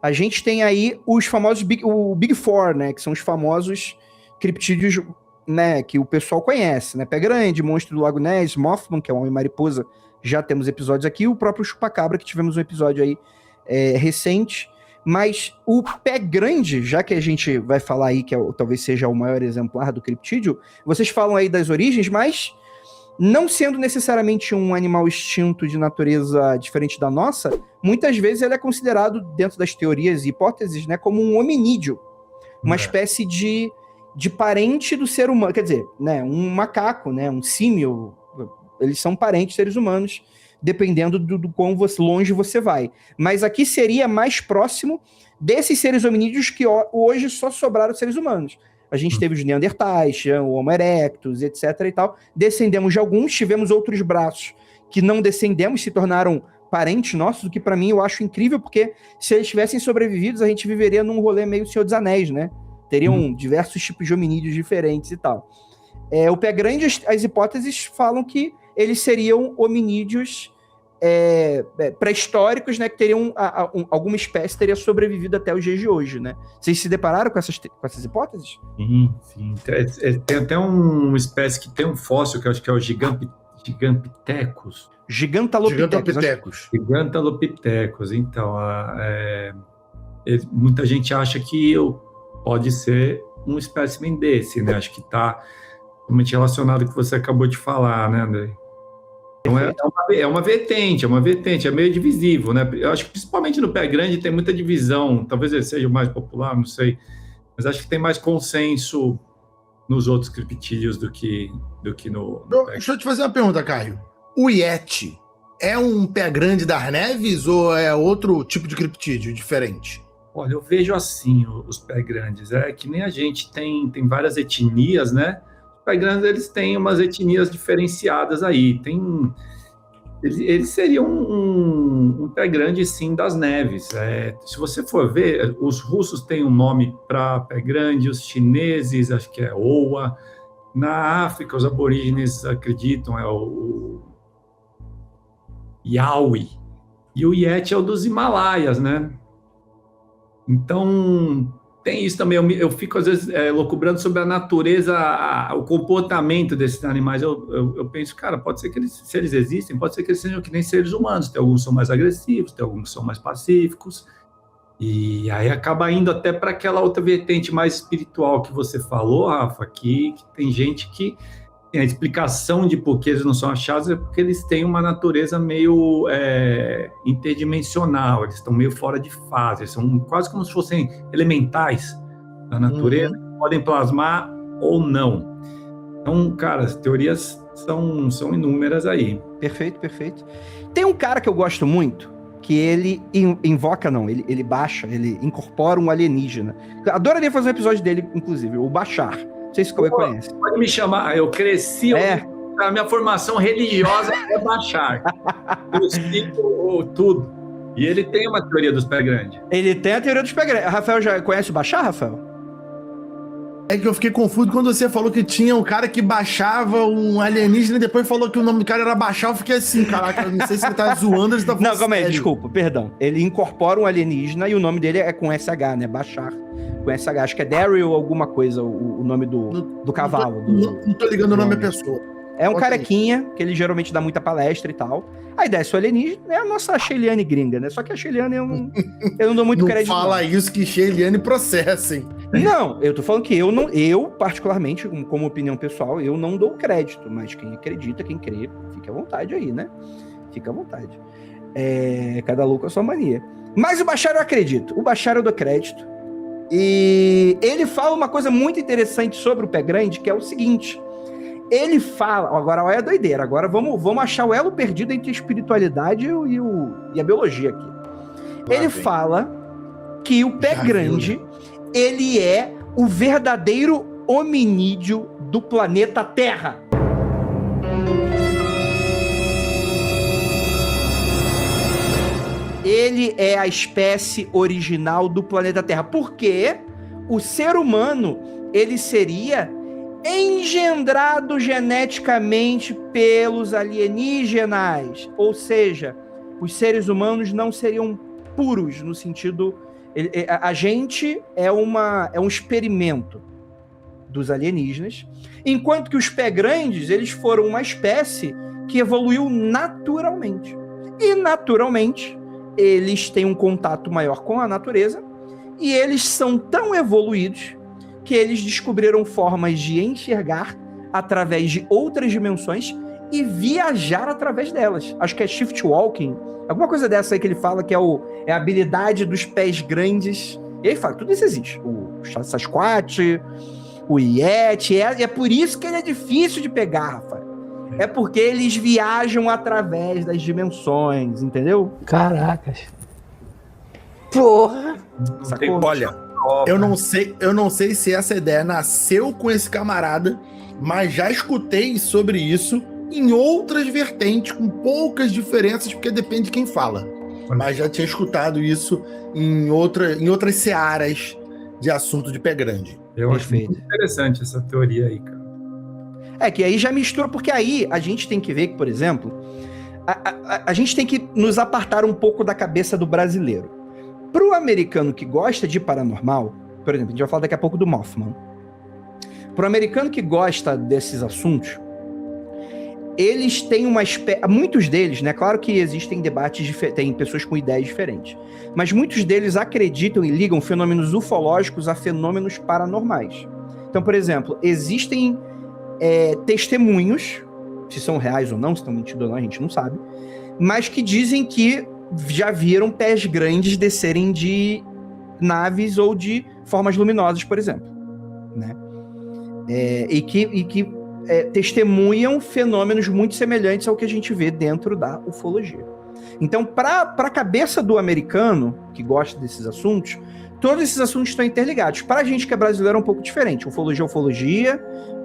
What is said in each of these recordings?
a gente tem aí os famosos o Big Four, né? Que são os famosos criptídeos, né? Que o pessoal conhece, né? Pé Grande, Monstro do Lago Ness, Mothman, que é o Homem-Mariposa, já temos episódios aqui, o próprio Chupacabra, que tivemos um episódio aí recente. Mas o Pé Grande, já que a gente vai falar aí que talvez seja o maior exemplar do criptídeo, vocês falam aí das origens, mas não sendo necessariamente um animal extinto de natureza diferente da nossa, muitas vezes ele é considerado, dentro das teorias e hipóteses, né, como um hominídeo. Uma espécie de parente do ser humano. Quer dizer, né, um macaco, né, um símio. Eles são parentes seres humanos, dependendo do quão longe você vai. Mas aqui seria mais próximo desses seres hominídeos que hoje só sobraram seres humanos. A gente teve os Neandertais, o Homo erectus, etc. e tal. Descendemos de alguns, tivemos outros braços que não descendemos, se tornaram parentes nossos, o que pra mim eu acho incrível, porque se eles tivessem sobrevivido, a gente viveria num rolê meio Senhor dos Anéis, né? Teriam diversos tipos de hominídeos diferentes e tal. O Pé Grande, as hipóteses falam que eles seriam hominídeos pré-históricos, né, que teriam alguma espécie teria sobrevivido até os dias de hoje, né? Vocês se depararam com essas hipóteses? Sim. Tem até uma espécie que tem um fóssil que eu acho que é o Gigantopithecus. Gigantalopithecus. Então, muita gente acha que pode ser um espécimen desse, né? Acho que está realmente relacionado com o que você acabou de falar, né, André? Então é uma vertente, é meio divisível, né? Eu acho que principalmente no Pé Grande tem muita divisão, talvez ele seja o mais popular, não sei, mas acho que tem mais consenso nos outros criptídeos do que no Deixa eu te fazer uma pergunta, Caio. O Yeti é um Pé Grande das Neves ou é outro tipo de criptídeo diferente? Olha, eu vejo assim os Pé Grandes, que nem a gente tem várias etnias, né? Pé Grandes, eles têm umas etnias diferenciadas aí. Eles seriam um Pé Grande, sim, das neves. Se você for ver, os russos têm um nome para Pé Grande, os chineses, acho que é Oa. Na África, os aborígenes acreditam, é o Yaui. E o Yeti é o dos Himalaias, né? Então, tem isso também. Eu fico, às vezes, locubrando sobre a natureza, o comportamento desses animais. Eu penso, cara, pode ser que se eles existem, pode ser que eles sejam que nem seres humanos. Tem alguns que são mais agressivos, tem alguns que são mais pacíficos. E aí acaba indo até para aquela outra vertente mais espiritual que você falou, Rafa, que tem gente que tem a explicação de por que eles não são achados, é porque eles têm uma natureza meio interdimensional, eles estão meio fora de fase, eles são quase como se fossem elementais da natureza, que podem plasmar ou não. Então, cara, as teorias são inúmeras aí. Perfeito. Tem um cara que eu gosto muito, que ele ele baixa, ele incorpora um alienígena. Adoraria fazer um episódio dele, inclusive, o Bashar. Não sei se você conhece. Pode me chamar, eu cresci, a minha formação religiosa é Bashar. Eu cito tudo. E ele tem uma teoria dos Pé Grandes. Ele tem a teoria dos Pé Grandes. Rafael já conhece o Bashar, Rafael? É que eu fiquei confuso quando você falou que tinha um cara que baixava um alienígena e depois falou que o nome do cara era Bashar. Eu fiquei assim, caraca, eu não sei se você tá zoando ou se tá falando. Não, calma aí, desculpa, perdão. Ele incorpora um alienígena e o nome dele é com SH, né? Bashar. Com SH. Acho que é Daryl alguma coisa, o nome do cavalo. Não tô ligando o nome da pessoa. É um carequinha, que ele geralmente dá muita palestra e tal. Aí desce o alienígena, é a nossa Sheiliane gringa, né? Só que a Sheiliane eu não dou muito crédito. Não fala isso que Sheiliane processa, hein? Não, eu tô falando que eu particularmente, como opinião pessoal, eu não dou crédito, mas quem acredita, quem crê, fica à vontade aí, né? Fica à vontade. Cada louco a sua mania. Mas o Bashar eu acredito. O Bashar eu dou crédito. E ele fala uma coisa muito interessante sobre o Pé Grande, que é o seguinte... Ele fala... Agora olha a doideira. Agora vamos achar o elo perdido entre a espiritualidade e a biologia aqui. Ele fala que o Pé Grande, ele é o verdadeiro hominídeo do planeta Terra. Ele é a espécie original do planeta Terra. Porque o ser humano, ele seria... engendrado geneticamente pelos alienígenas, ou seja, os seres humanos não seriam puros no sentido A gente é um experimento dos alienígenas, enquanto que os pé grandes, eles foram uma espécie que evoluiu naturalmente. E naturalmente, eles têm um contato maior com a natureza e eles são tão evoluídos que eles descobriram formas de enxergar através de outras dimensões e viajar através delas. Acho que é shift walking, alguma coisa dessa aí que ele fala que é a habilidade dos pés grandes. E ele fala, tudo isso existe. O Sasquatch, o Yeti, e é por isso que ele é difícil de pegar, Rafa. É porque eles viajam através das dimensões, entendeu? Caracas. Porra! Sacou? Olha, eu não sei se essa ideia nasceu com esse camarada, mas já escutei sobre isso em outras vertentes, com poucas diferenças, porque depende de quem fala. Mas já tinha escutado isso em outras searas de assunto de pé grande. Eu acho muito interessante essa teoria aí, cara. É que aí já mistura, porque aí a gente tem que ver que, por exemplo, a gente tem que nos apartar um pouco da cabeça do brasileiro. Pro americano que gosta de paranormal, por exemplo, a gente vai falar daqui a pouco do Mothman. Pro americano que gosta desses assuntos, eles têm uma espécie... Muitos deles, né? Claro que existem debates, tem pessoas com ideias diferentes, mas muitos deles acreditam e ligam fenômenos ufológicos a fenômenos paranormais. Então, por exemplo, existem testemunhos, se são reais ou não, se estão mentindo ou não, a gente não sabe, mas que dizem que já viram pés grandes descerem de naves ou de formas luminosas, por exemplo, né? E que testemunham fenômenos muito semelhantes ao que a gente vê dentro da ufologia. Então, para a cabeça do americano, que gosta desses assuntos, todos esses assuntos estão interligados. Para a gente que é brasileiro é um pouco diferente. Ufologia é ufologia,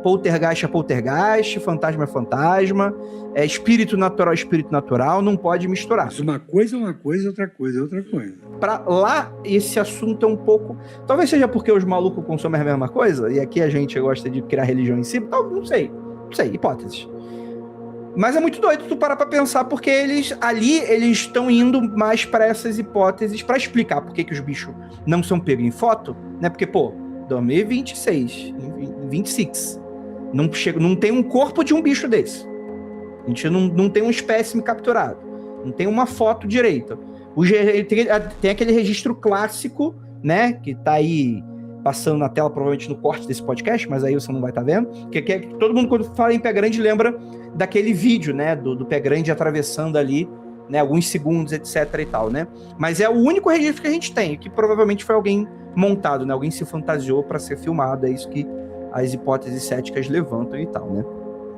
poltergeist é poltergeist, fantasma é fantasma, espírito natural, não pode misturar. Uma coisa é uma coisa, outra coisa é outra coisa. Para lá, esse assunto é um pouco... Talvez seja porque os malucos consomem a mesma coisa, e aqui a gente gosta de criar religião em si, não sei, hipóteses. Mas é muito doido tu parar pra pensar, porque eles estão indo mais para essas hipóteses para explicar por que os bichos não são pegos em foto, né? Porque, 2026, 26, não tem um corpo de um bicho desse. A gente não tem um espécime capturado, não tem uma foto direita. Tem aquele registro clássico, né? Que tá aí passando na tela, provavelmente no corte desse podcast, mas aí você não vai estar vendo. Que todo mundo, quando fala em pé grande, lembra daquele vídeo, né? Do pé grande atravessando ali, né? Alguns segundos, etc e tal, né? Mas é o único registro que a gente tem, que provavelmente foi alguém montado, né? Alguém se fantasiou para ser filmado, é isso que as hipóteses céticas levantam e tal, né?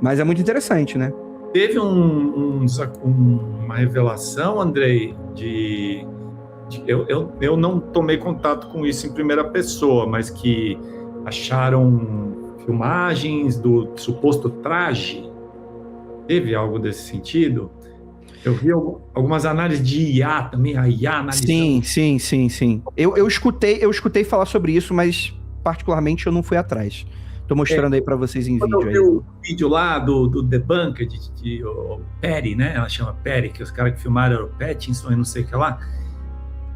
Mas é muito interessante, né? Teve uma revelação, Andrei, eu não tomei contato com isso em primeira pessoa, mas que acharam filmagens do suposto traje. Teve algo desse sentido? Eu vi algumas análises de IA também, a IA analisando. Sim. Eu escutei falar sobre isso, mas particularmente eu não fui atrás. Tô mostrando aí pra vocês em vídeo. Eu vi o vídeo lá do Debunker, de Perry, né? Ela chama Perry, que os caras que filmaram eram o Pattinson e não sei o que lá.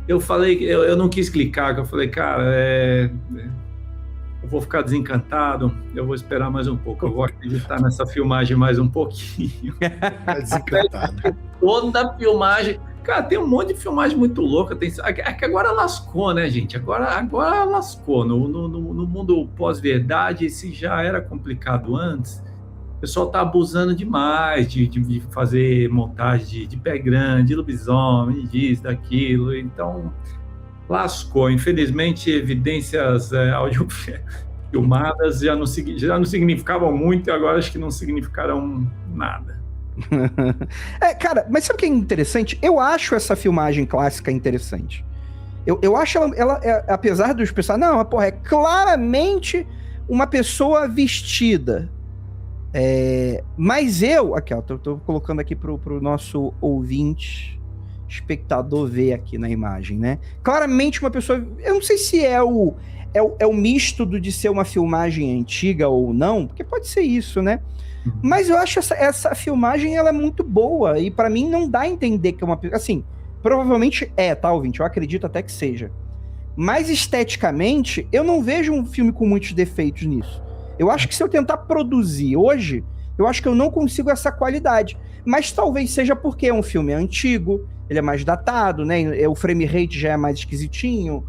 Eu falei, eu não quis clicar, eu falei, cara, eu vou ficar desencantado, eu vou esperar mais um pouco, eu vou acreditar nessa filmagem mais um pouquinho. Desencantado. Toda a filmagem, cara, tem um monte de filmagem muito louca, é que agora lascou, né, gente? Agora lascou, no mundo pós-verdade, se já era complicado antes, o pessoal tá abusando demais de fazer montagem de pé grande, de lobisomem, disso, daquilo. Então, lascou. Infelizmente, evidências áudio filmadas já não significavam muito e agora acho que não significarão nada. Cara, mas sabe o que é interessante? Eu acho essa filmagem clássica interessante. Eu acho ela apesar dos pessoal, não, é claramente uma pessoa vestida. Mas aqui, ó, tô colocando aqui pro nosso ouvinte, espectador ver aqui na imagem, né? Claramente uma pessoa, eu não sei se é o misto de ser uma filmagem antiga ou não, porque pode ser isso, né? Mas eu acho essa filmagem, ela é muito boa, e pra mim não dá a entender que é uma... Assim, provavelmente tá, ouvinte, eu acredito até que seja. Mas esteticamente, eu não vejo um filme com muitos defeitos nisso. Eu acho que se eu tentar produzir hoje, eu acho que eu não consigo essa qualidade. Mas talvez seja porque é um filme antigo, ele é mais datado, né? O frame rate já é mais esquisitinho,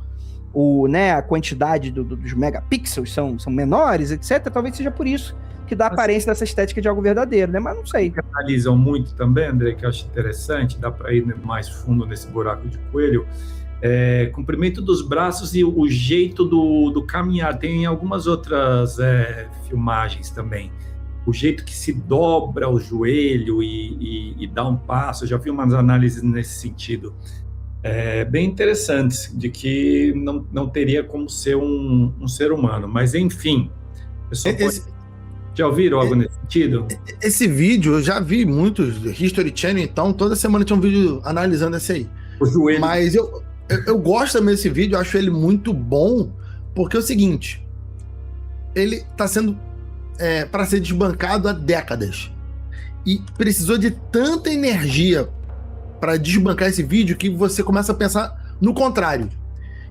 né, a quantidade dos megapixels são menores, etc. Talvez seja por isso que dá a aparência dessa estética de algo verdadeiro, né? Mas não sei. Analisam muito também, André, que eu acho interessante, dá para ir mais fundo nesse buraco de coelho. Comprimento dos braços e o jeito do caminhar. Tem algumas outras filmagens também. O jeito que se dobra o joelho e dá um passo. Eu já vi umas análises nesse sentido. Bem interessantes, de que não teria como ser um ser humano. Mas, enfim, já ouviram algo nesse sentido? Esse vídeo, eu já vi muitos, History Channel, então, toda semana tinha um vídeo analisando esse aí. O joelho. Mas eu gosto também desse vídeo, eu acho ele muito bom, porque é o seguinte, ele tá sendo para ser desbancado há décadas. E precisou de tanta energia para desbancar esse vídeo que você começa a pensar no contrário.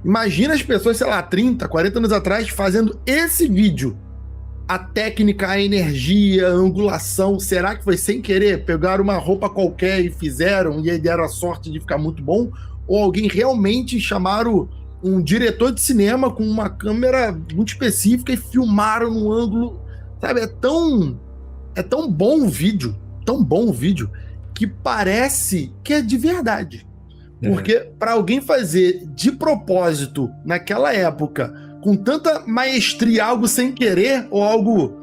Imagina as pessoas, sei lá, 30, 40 anos atrás, fazendo esse vídeo. A técnica, a energia, a angulação, será que foi sem querer? Pegaram uma roupa qualquer e fizeram, e aí deram a sorte de ficar muito bom? Ou alguém realmente chamaram um diretor de cinema com uma câmera muito específica e filmaram num ângulo, sabe? É tão bom o vídeo, que parece que é de verdade. Porque para alguém fazer de propósito, naquela época, com tanta maestria, algo sem querer, ou algo...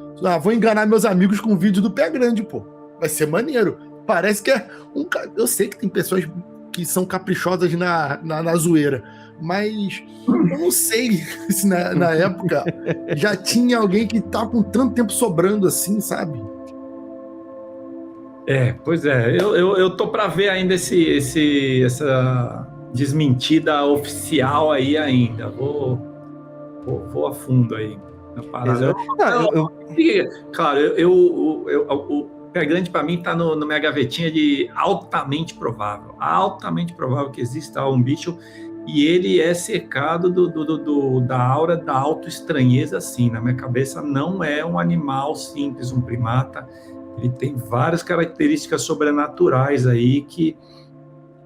vou enganar meus amigos com um vídeo do Pé Grande, pô. Vai ser maneiro. Parece que é um... Eu sei que tem pessoas que são caprichosas na zoeira, mas eu não sei se na época já tinha alguém que tá com tanto tempo sobrando assim, sabe? Pois é. Eu tô para ver ainda essa desmentida oficial aí ainda. Vou a fundo aí na parada. Claro, o Pé Grande para mim tá na minha gavetinha de altamente provável que exista um bicho e ele é cercado da aura da autoestranheza, assim. Na minha cabeça não é um animal simples, um primata. Ele tem várias características sobrenaturais aí que...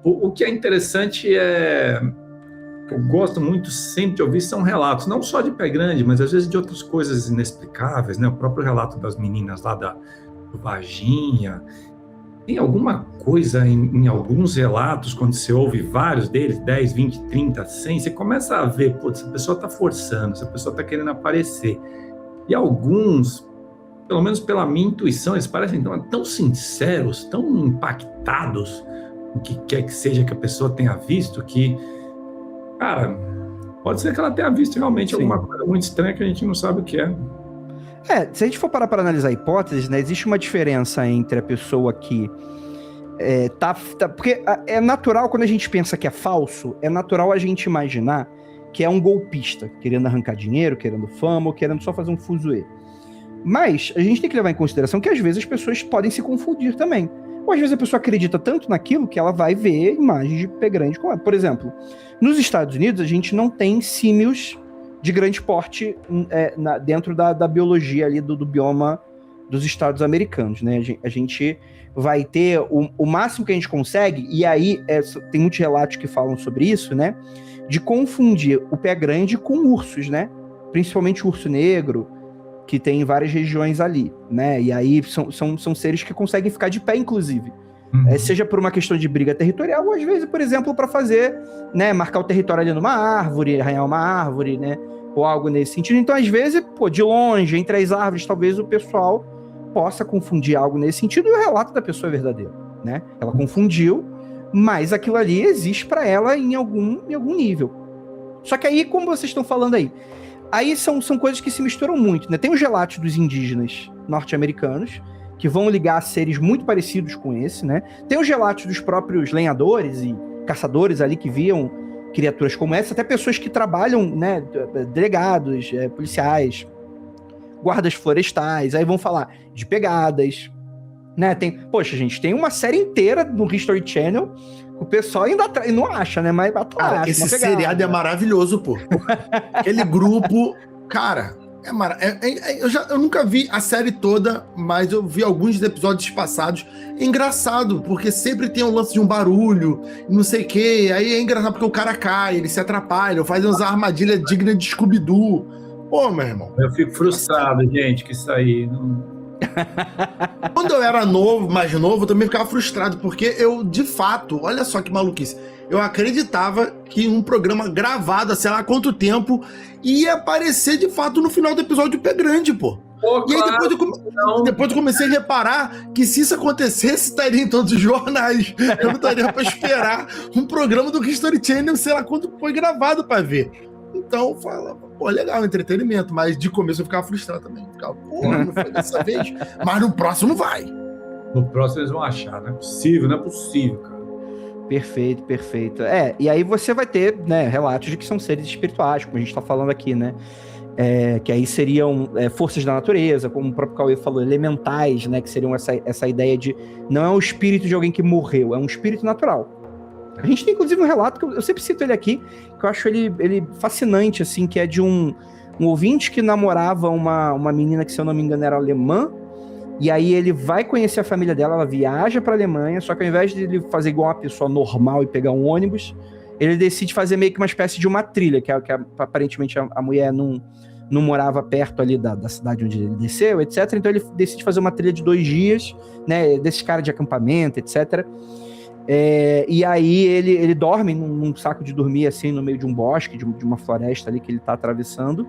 O que é interessante que eu gosto muito sempre de ouvir são relatos, não só de Pé Grande, mas às vezes de outras coisas inexplicáveis, né? O próprio relato das meninas lá do Varginha. Tem alguma coisa em alguns relatos, quando você ouve vários deles, 10, 20, 30, 100, você começa a ver, essa pessoa está forçando, essa pessoa está querendo aparecer. E alguns, pelo menos pela minha intuição, eles parecem tão sinceros, tão impactados no que quer que seja que a pessoa tenha visto, que, cara, pode ser que ela tenha visto realmente alguma coisa muito estranha que a gente não sabe o que é. Se a gente for parar para analisar hipóteses, né, existe uma diferença entre a pessoa que porque é natural, quando a gente pensa que é falso, é natural a gente imaginar que é um golpista, querendo arrancar dinheiro, querendo fama, ou querendo só fazer um fuzuê. Mas a gente tem que levar em consideração que às vezes as pessoas podem se confundir também. Ou às vezes a pessoa acredita tanto naquilo que ela vai ver imagens de Pé Grande com ela. Por exemplo, nos Estados Unidos a gente não tem símios de grande porte dentro da biologia ali do bioma dos Estados americanos, né? A gente vai ter o máximo que a gente consegue, e aí tem muitos relatos que falam sobre isso, né? De confundir o Pé Grande com ursos, né? Principalmente o urso negro, que tem em várias regiões ali, né? E aí são seres que conseguem ficar de pé, inclusive. Seja por uma questão de briga territorial, ou às vezes, por exemplo, para fazer, né, marcar o território ali numa árvore, arranhar uma árvore, né? Ou algo nesse sentido. Então, às vezes, de longe, entre as árvores, talvez o pessoal possa confundir algo nesse sentido, e o relato da pessoa é verdadeiro, né? Ela confundiu, mas aquilo ali existe para ela em algum nível. Só que aí, como vocês estão falando aí são coisas que se misturam muito, né? Tem os relatos dos indígenas norte-americanos, que vão ligar a seres muito parecidos com esse, né? Tem os relatos dos próprios lenhadores e caçadores ali que viam criaturas como essa, até pessoas que trabalham, né? Delegados, policiais, guardas florestais, aí vão falar de pegadas, Né, poxa, gente, tem uma série inteira no History Channel, o pessoal ainda não acha, né? Mas cara, esse seriado é maravilhoso, pô. Aquele grupo, cara, eu nunca vi a série toda, mas eu vi alguns episódios passados. É engraçado, porque sempre tem um lance de um barulho, não sei o quê. Aí é engraçado porque o cara cai, ele se atrapalha, faz umas armadilhas dignas de Scooby-Doo. Pô, meu irmão. Eu fico frustrado, gente, que isso aí não... Quando eu era mais novo, eu também ficava frustrado, porque eu, de fato, olha só que maluquice, eu acreditava que um programa gravado há sei lá quanto tempo ia aparecer de fato no final do episódio do Pé Grande, pô. E aí depois eu comecei a reparar que se isso acontecesse, estaria em todos os jornais. Eu não estaria pra esperar um programa do History Channel, sei lá quanto foi gravado pra ver. Então, fala, pô, legal, entretenimento, mas de começo eu ficava frustrado também. Ficava, pô, não foi dessa vez, mas no próximo vai. No próximo eles vão achar, não é possível, cara. Perfeito, perfeito. E aí você vai ter, né, relatos de que são seres espirituais, como a gente tá falando aqui, né? Que aí seriam forças da natureza, como o próprio Cauê falou, elementais, né? Que seriam essa ideia de não é um espírito de alguém que morreu, é um espírito natural. A gente tem, inclusive, um relato, que eu sempre cito ele aqui, que eu acho ele fascinante, assim, que é de um ouvinte que namorava uma menina que, se eu não me engano, era alemã, e aí ele vai conhecer a família dela, ela viaja pra Alemanha, só que ao invés de ele fazer igual uma pessoa normal e pegar um ônibus, ele decide fazer meio que uma espécie de uma trilha, que aparentemente a mulher não morava perto ali da cidade onde ele desceu, etc. Então ele decide fazer uma trilha de 2 dias, né, desses caras de acampamento, etc., e aí ele dorme num saco de dormir, assim, no meio de um bosque, de uma floresta ali que ele tá atravessando,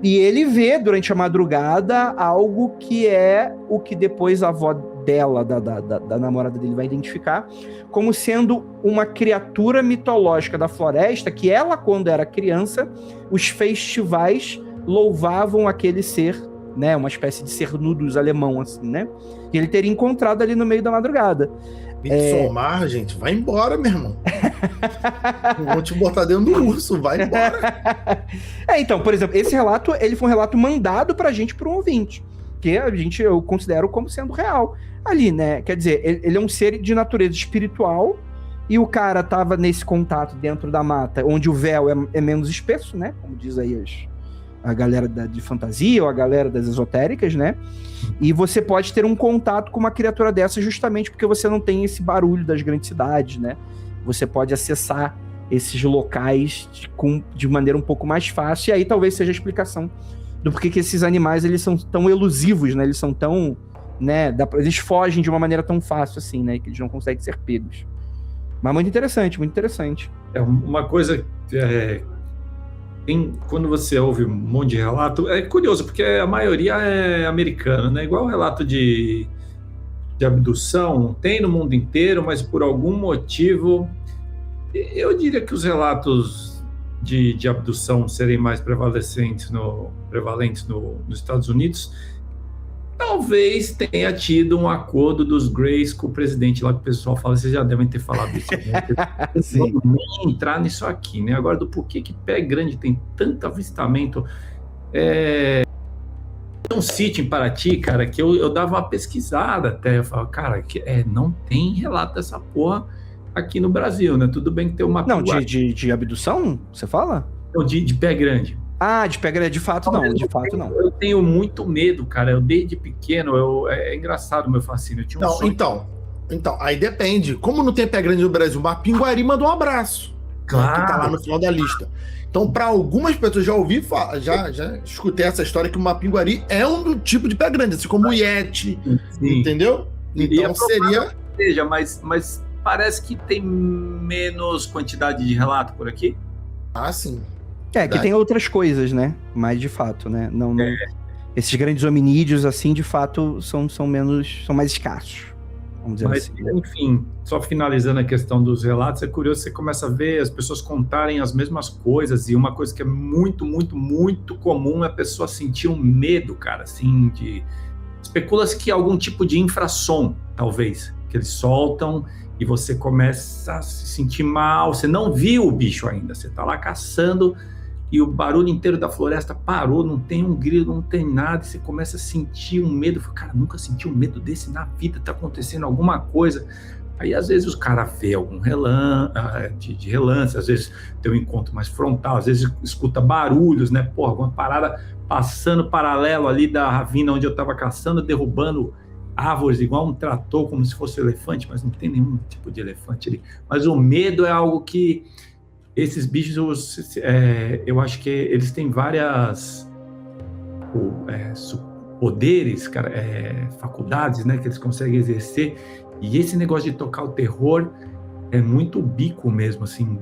e ele vê, durante a madrugada, algo que é o que depois a avó dela, da namorada dele, vai identificar como sendo uma criatura mitológica da floresta, que ela, quando era criança, os festivais louvavam aquele ser, né, uma espécie de ser nudos alemão, assim, né, que ele teria encontrado ali no meio da madrugada. Midsommar, gente, vai embora, meu irmão. Não vou te botar dentro do urso, vai embora. Então, por exemplo, esse relato, ele foi um relato mandado pra gente por um ouvinte, que eu considero como sendo real. Ali, né, quer dizer, ele é um ser de natureza espiritual, e o cara tava nesse contato dentro da mata, onde o véu é menos espesso, né, como diz aí a galera de fantasia, ou a galera das esotéricas, né? E você pode ter um contato com uma criatura dessa justamente porque você não tem esse barulho das grandes cidades, né? Você pode acessar esses locais de maneira um pouco mais fácil, e aí talvez seja a explicação do porquê que esses animais, eles são tão elusivos, né? Eles são tão, né? Eles fogem de uma maneira tão fácil assim, né? Que eles não conseguem ser pegos. Mas muito interessante, muito interessante. Uma coisa... quando você ouve um monte de relato, é curioso, porque a maioria é americana, né? Igual o relato de abdução, tem no mundo inteiro, mas por algum motivo, eu diria que os relatos de abdução serem mais prevalentes nos Estados Unidos, talvez tenha tido um acordo dos Greys com o presidente lá, que o pessoal fala, vocês já devem ter falado isso. Não vou nem entrar nisso aqui, né? Agora, do porquê que Pé Grande tem tanto avistamento. Tem um sítio em Paraty, cara, que eu dava uma pesquisada até, eu falava, cara, não tem relato dessa porra aqui no Brasil, né? Tudo bem que tem uma... Não, de abdução, você fala? Não, de Pé Grande. Ah, de Pé Grande, de fato não, de fato não. Eu tenho muito medo, cara. Eu desde pequeno, é engraçado o meu fascínio. Eu tinha um sonho. Então, aí depende. Como não tem Pé Grande no Brasil, mas Pinguari mandou um abraço. Claro. Que tá lá no final da lista. Então, para algumas pessoas, já ouvi falar, já escutei essa história que o Mapinguari é um tipo de Pé Grande, assim como o Yeti, entendeu? Então seja, mas parece que tem menos quantidade de relato por aqui. Ah, sim. Que tem outras coisas, né? Mas de fato, né? Não, esses grandes hominídeos, assim, de fato, são mais escassos. Vamos dizer assim. Enfim, só finalizando a questão dos relatos, é curioso, você começa a ver as pessoas contarem as mesmas coisas, e uma coisa que é muito, muito, muito comum é a pessoa sentir um medo, cara, assim, especula-se que algum tipo de infrassom, talvez, que eles soltam, e você começa a se sentir mal, você não viu o bicho ainda, você tá lá caçando, e o barulho inteiro da floresta parou, não tem um grilo, não tem nada, e você começa a sentir um medo. Eu falo, cara, nunca senti um medo desse na vida, tá acontecendo alguma coisa. Aí, às vezes, os caras vê algum de relance, às vezes tem um encontro mais frontal, às vezes escuta barulhos, né? Porra, alguma parada passando paralelo ali da ravina onde eu tava caçando, derrubando árvores igual um trator, como se fosse um elefante, mas não tem nenhum tipo de elefante ali. Mas o medo é algo que esses bichos, eu acho que eles têm várias poderes, cara, faculdades, né, que eles conseguem exercer. E esse negócio de tocar o terror é muito bico mesmo, assim,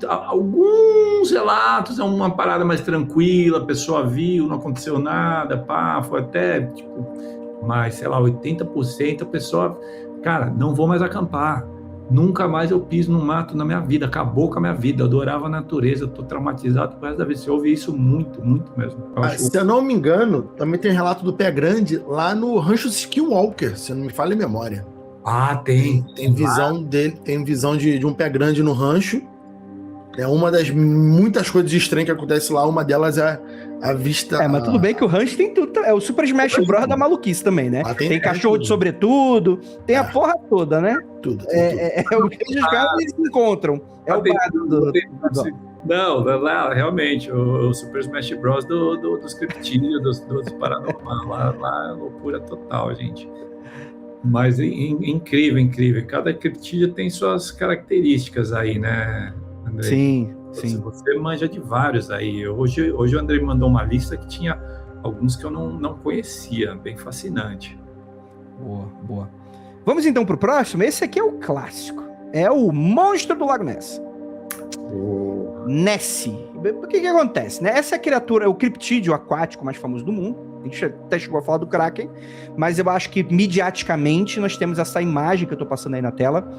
alguns relatos é uma parada mais tranquila, a pessoa viu, não aconteceu nada, pá, foi até, tipo, mas, sei lá, 80% a pessoa, cara, não vou mais acampar, nunca mais eu piso no mato na minha vida, acabou com a minha vida, eu adorava a natureza, eu tô traumatizado pro resto da vida. Você ouve isso muito, muito mesmo. Se eu não me engano, também tem relato do Pé Grande lá no Rancho Skinwalker, se não me falha a memória. Ah, tem visão dele, tem visão de um Pé Grande no rancho. É uma das muitas coisas estranhas que acontece lá, uma delas é a vista... Mas tudo bem que o rancho tem tudo, é o Super Smash Bros. Da maluquice também, né? Tem cachorro de sobretudo, tem a porra toda, né? Tudo. É o que os caras se encontram. É o barato Não, lá realmente, o Super Smash Bros. Dos criptídeos, dos paranormal, lá é loucura total, gente. Mas incrível. Cada criptídeo tem suas características aí, né, André? Sim. Você manja de vários aí. Hoje o André mandou uma lista que tinha alguns que eu não conhecia, bem fascinante. Boa. Vamos então pro próximo? Esse aqui é o clássico. É o Monstro do Lago Ness. Nessie. O que acontece, né? Essa criatura é o criptídeo aquático mais famoso do mundo. A gente até chegou a falar do Kraken, mas eu acho que midiaticamente nós temos essa imagem que eu tô passando aí na tela,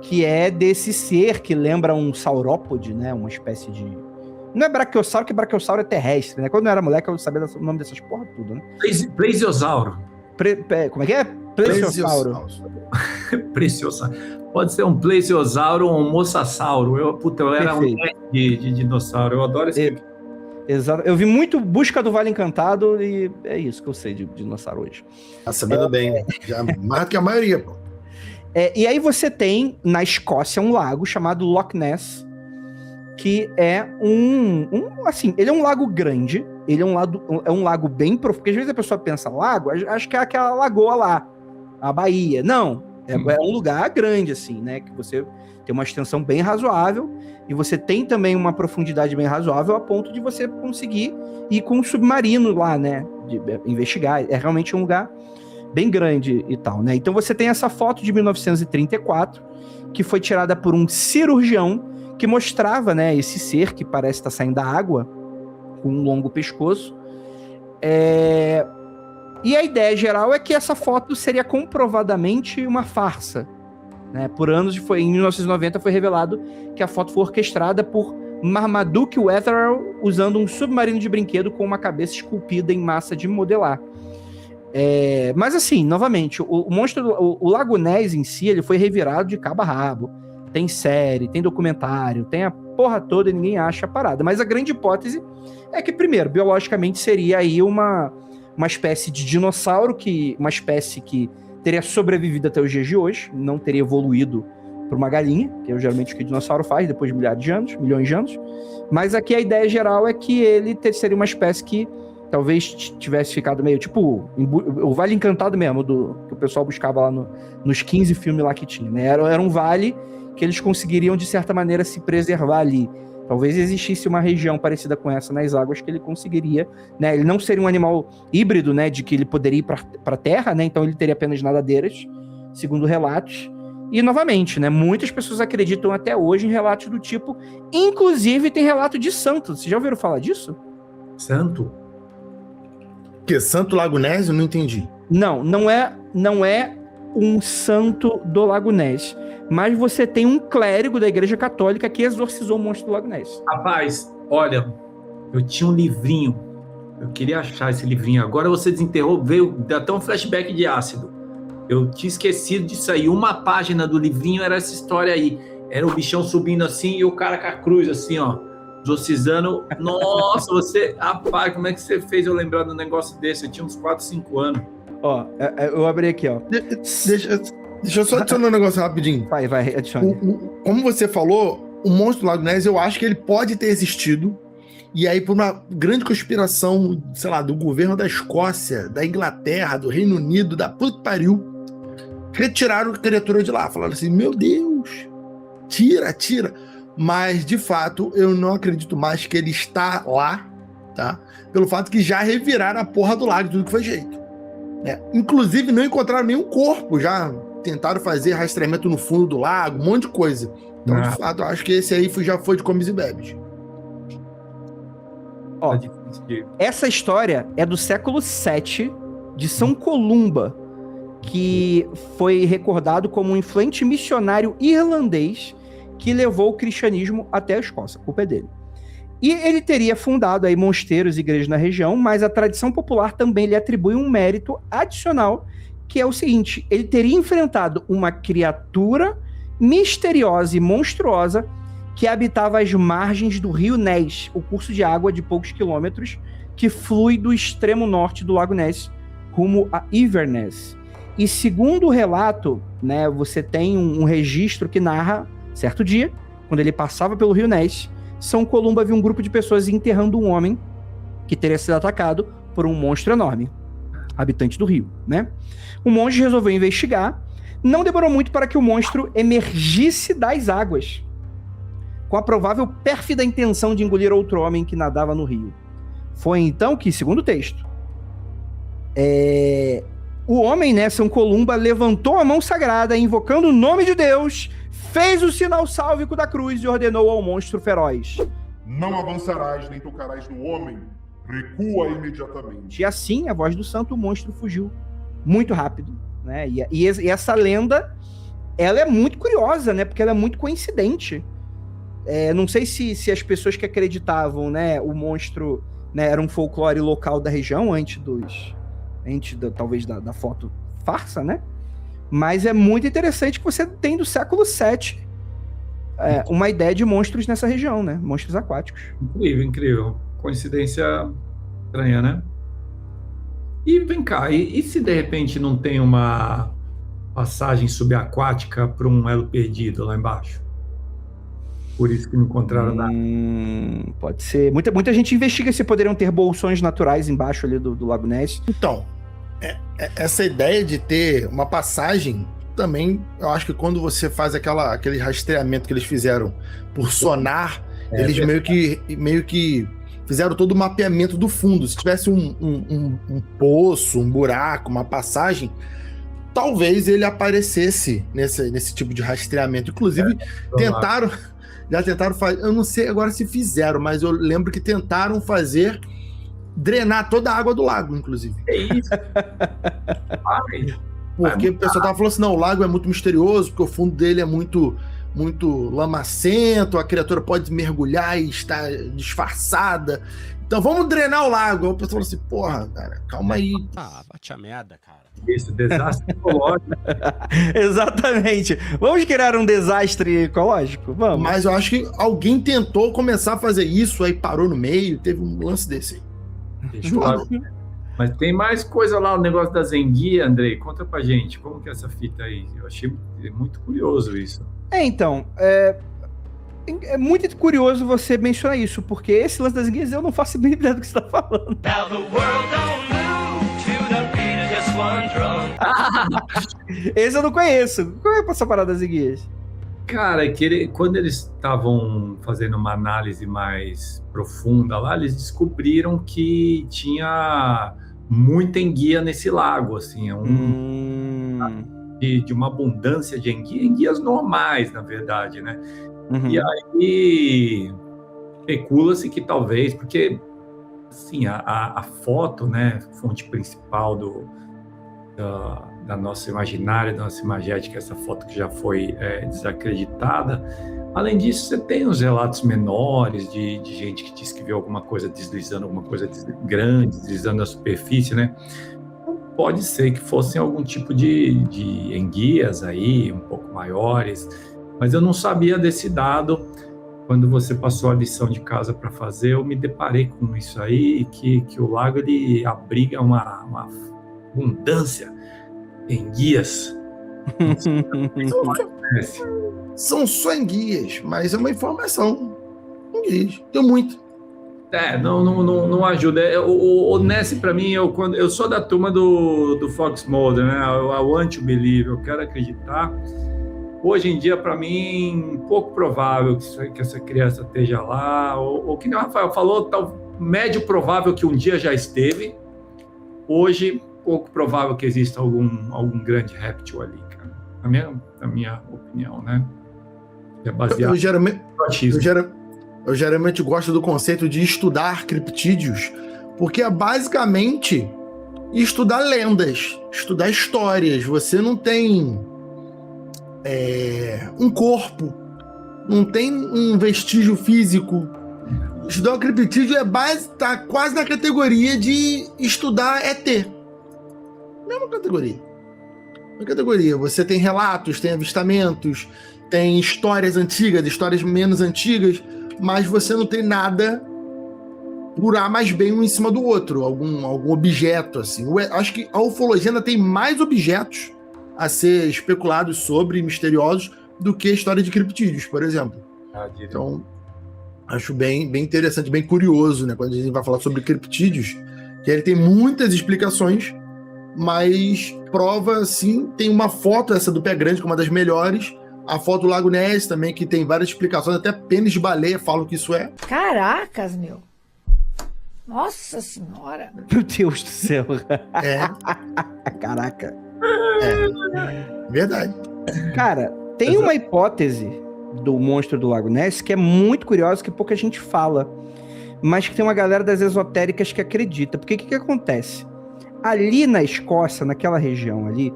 que é desse ser que lembra um saurópode, né? Uma espécie de... Não é brachiosauro, que brachiosauro é terrestre, né? Quando eu era moleque eu sabia o nome dessas porra tudo, né? Plesiosauro. Como é que é? Plesiosauro. Plesiosauro. Pode ser um plesiosauro ou um mosasauro. Eu era um de dinossauro. Eu adoro esse... Exato. Eu vi muito Busca do Vale Encantado e é isso que eu sei de dinossauro hoje. Tá sabendo bem. Já mais do que a maioria, pô. E aí você tem, na Escócia, um lago chamado Loch Ness, que é assim, ele é um lago grande, ele é um lago bem profundo, porque às vezes a pessoa pensa lago, acho que é aquela lagoa lá, a Bahia. Não, é um lugar grande, assim, né, que você tem uma extensão bem razoável, e você tem também uma profundidade bem razoável a ponto de você conseguir ir com um submarino lá, né, de investigar. É realmente um lugar bem grande e tal, né? Então você tem essa foto de 1934, que foi tirada por um cirurgião, que mostrava, né, esse ser que parece estar saindo da água, com um longo pescoço. E a ideia geral é que essa foto seria comprovadamente uma farsa, né? Por anos, em 1990 foi revelado que a foto foi orquestrada por Marmaduke Wetherell usando um submarino de brinquedo com uma cabeça esculpida em massa de modelar. Mas assim, novamente, o monstro, o Lago Ness em si, ele foi revirado de cabo a rabo. Tem série, tem documentário, tem a porra toda e ninguém acha a parada. Mas a grande hipótese é que, primeiro, biologicamente seria aí uma espécie de dinossauro, uma espécie que teria sobrevivido até os dias de hoje, não teria evoluído para uma galinha, que é geralmente o que o dinossauro faz depois de milhões de anos. Mas aqui a ideia geral é que ele seria uma espécie que talvez tivesse ficado meio tipo o Vale Encantado mesmo, que o pessoal buscava lá nos 15 filmes lá que tinha, né? Era um vale que eles conseguiriam, de certa maneira, se preservar ali. Talvez existisse uma região parecida com essa nas águas que ele conseguiria, né? Ele não seria um animal híbrido, né? De que ele poderia ir para a terra, né? Então ele teria apenas nadadeiras, segundo relatos. E, novamente, né? Muitas pessoas acreditam até hoje em relatos do tipo. Inclusive, tem relato de santo. Vocês já ouviram falar disso? Santo? Que Santo Lago Ness? Eu não entendi. Não é um santo do Lago Ness. Mas você tem um clérigo da Igreja Católica que exorcizou o monstro do Lago Ness. Rapaz, olha, eu tinha um livrinho, eu queria achar esse livrinho. Agora você desenterrou, veio até um flashback de ácido. Eu tinha esquecido disso aí. Uma página do livrinho era essa história aí. Era o bichão subindo assim e o cara com a cruz assim, ó. Josizano, nossa, rapaz, como é que você fez eu lembrar do negócio desse? Eu tinha uns 4, 5 anos. Ó, eu abri aqui, ó. Deixa eu só adicionar um negócio rapidinho. Vai, adicione. Como você falou, o monstro do Lago Ness, eu acho que ele pode ter existido. E aí, por uma grande conspiração, sei lá, do governo da Escócia, da Inglaterra, do Reino Unido, da puta que pariu, retiraram a criatura de lá. Falaram assim, meu Deus, tira. Mas, de fato, eu não acredito mais que ele está lá, tá? Pelo fato que já reviraram a porra do lago, tudo que foi jeito. Né? Inclusive, não encontraram nenhum corpo, já tentaram fazer rastreamento no fundo do lago, um monte de coisa. Então, de fato, eu acho que esse aí já foi de comes e bebes. Ó, essa história é do século VII, de São Columba, que foi recordado como um influente missionário irlandês que levou o cristianismo até a Escócia. A culpa é dele. E ele teria fundado aí mosteiros e igrejas na região, mas a tradição popular também lhe atribui um mérito adicional, que é o seguinte: ele teria enfrentado uma criatura misteriosa e monstruosa que habitava as margens do rio Ness, o curso de água de poucos quilômetros que flui do extremo norte do Lago Ness rumo a Inverness. E segundo o relato, né, você tem um registro que narra, certo dia, quando ele passava pelo rio Ness, São Columba viu um grupo de pessoas enterrando um homem que teria sido atacado por um monstro enorme, habitante do rio, né? O monge resolveu investigar. Não demorou muito para que o monstro emergisse das águas, com a provável pérfida intenção de engolir outro homem que nadava no rio. Foi então que, segundo o texto, o homem, né, São Columba, levantou a mão sagrada, invocando o nome de Deus, fez o sinal sálvico da cruz e ordenou ao monstro feroz: não avançarás nem tocarás no homem, recua imediatamente. E assim, a voz do santo, o monstro fugiu muito rápido, né? E essa lenda, ela é muito curiosa, né? Porque ela é muito coincidente. Não sei se as pessoas que acreditavam, né, o monstro, né, era um folclore local da região, talvez da foto farsa, né? Mas é muito interessante que você tem do século VII uma ideia de monstros nessa região, né? Monstros aquáticos. Incrível. Coincidência estranha, né? E vem cá, e se de repente não tem uma passagem subaquática para um elo perdido lá embaixo? Por isso que não encontraram nada. Pode ser. Muita gente investiga se poderiam ter bolsões naturais embaixo ali do Lago Ness. Então, essa ideia de ter uma passagem também, eu acho que quando você faz aquele rastreamento que eles fizeram por sonar, eles meio que fizeram todo o mapeamento do fundo. Se tivesse um poço, um buraco, uma passagem, talvez ele aparecesse nesse tipo de rastreamento. Inclusive, já tentaram fazer, eu não sei agora se fizeram, mas eu lembro que tentaram drenar toda a água do lago, inclusive. É isso. Porque o pessoal tava falando assim, não, o lago é muito misterioso, porque o fundo dele é muito lamacento, a criatura pode mergulhar e estar disfarçada. Então vamos drenar o lago. Aí o pessoal falou assim, porra, cara, calma aí. Bate a merda, cara. Isso, desastre ecológico. Exatamente. Vamos criar um desastre ecológico? Vamos. Mas eu acho que alguém tentou começar a fazer isso, aí parou no meio, teve um lance desse aí. Claro. Mas tem mais coisa lá, o negócio das enguias, Andrei. Conta pra gente, como que é essa fita aí? Eu achei muito curioso isso. Então, é muito curioso você mencionar isso, porque esse lance das enguias eu não faço bem ideia do que você tá falando. Esse eu não conheço. Como é essa parada das enguias? Cara, quando eles estavam fazendo uma análise mais profunda lá, eles descobriram que tinha muita enguia nesse lago, assim, de uma abundância de enguias normais, na verdade, né? Uhum. E aí especula-se que talvez, porque assim, a foto, né, fonte principal da nossa imaginária, da nossa imagética, essa foto que já foi desacreditada. Além disso, você tem os relatos menores de gente que diz que viu alguma coisa deslizando, alguma coisa grande, deslizando na superfície, né? Pode ser que fossem algum tipo de enguias aí, um pouco maiores, mas eu não sabia desse dado. quando você passou a lição de casa para fazer, eu me deparei com isso aí, que o lago ele abriga uma abundância em guias. São só enguias, mas é uma informação. Enguias. Tem muito. Não ajuda. O Ness, para mim, eu sou da turma do Fox Mulder, né? O anti-believe, eu quero acreditar. Hoje em dia, para mim, pouco provável que essa criança esteja lá, ou que nem o Rafael falou, médio provável que um dia já esteve. Hoje, pouco provável que exista algum grande réptil ali, cara. Na minha opinião, né? É baseado Eu geralmente gosto do conceito de estudar criptídeos, porque é basicamente estudar lendas, estudar histórias. Você não tem um corpo, não tem um vestígio físico. Estudar o criptídeo tá quase na categoria de estudar ET. Mesma categoria. Você tem relatos, tem avistamentos, tem histórias antigas, histórias menos antigas, mas você não tem nada por A mais B um em cima do outro, algum objeto, assim. Acho que a ufologia ainda tem mais objetos a ser especulados sobre, misteriosos, do que a história de criptídeos, por exemplo. Então, acho bem interessante, bem curioso, né, quando a gente vai falar sobre criptídeos, que ele tem muitas explicações, mas prova, assim, tem uma foto, essa do Pé Grande, que é uma das melhores, a foto do Lago Ness também, que tem várias explicações, até pênis de baleia falam que isso é. Caracas, meu. Nossa senhora. Meu Deus do céu. É. Caraca. Verdade. Cara, tem uma hipótese do monstro do Lago Ness que é muito curiosa, que pouca gente fala, mas que tem uma galera das esotéricas que acredita. Porque o que acontece? Ali na Escócia, naquela região ali,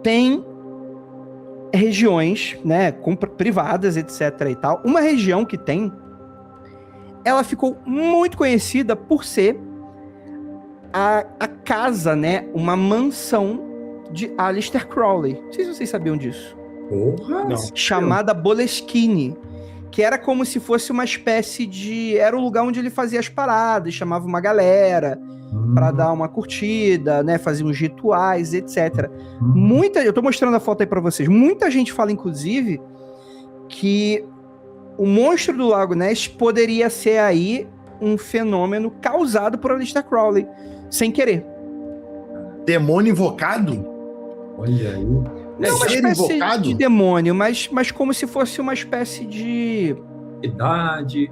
tem regiões, né, privadas, etc. e tal. Uma região que tem, ela ficou muito conhecida por ser a casa, né, uma mansão de Aleister Crowley. Não sei se vocês sabiam disso. Porra! Chamada Boleskine, que era como se fosse uma espécie de... Era o lugar onde ele fazia as paradas, chamava uma galera para dar uma curtida, né, fazia uns rituais, etc. Eu tô mostrando a foto aí para vocês. Muita gente fala, inclusive, que o monstro do Lago Ness poderia ser aí um fenômeno causado por Aleister Crowley, sem querer. Demônio invocado? Olha aí. Não uma espécie de demônio, mas como se fosse uma espécie de... Idade.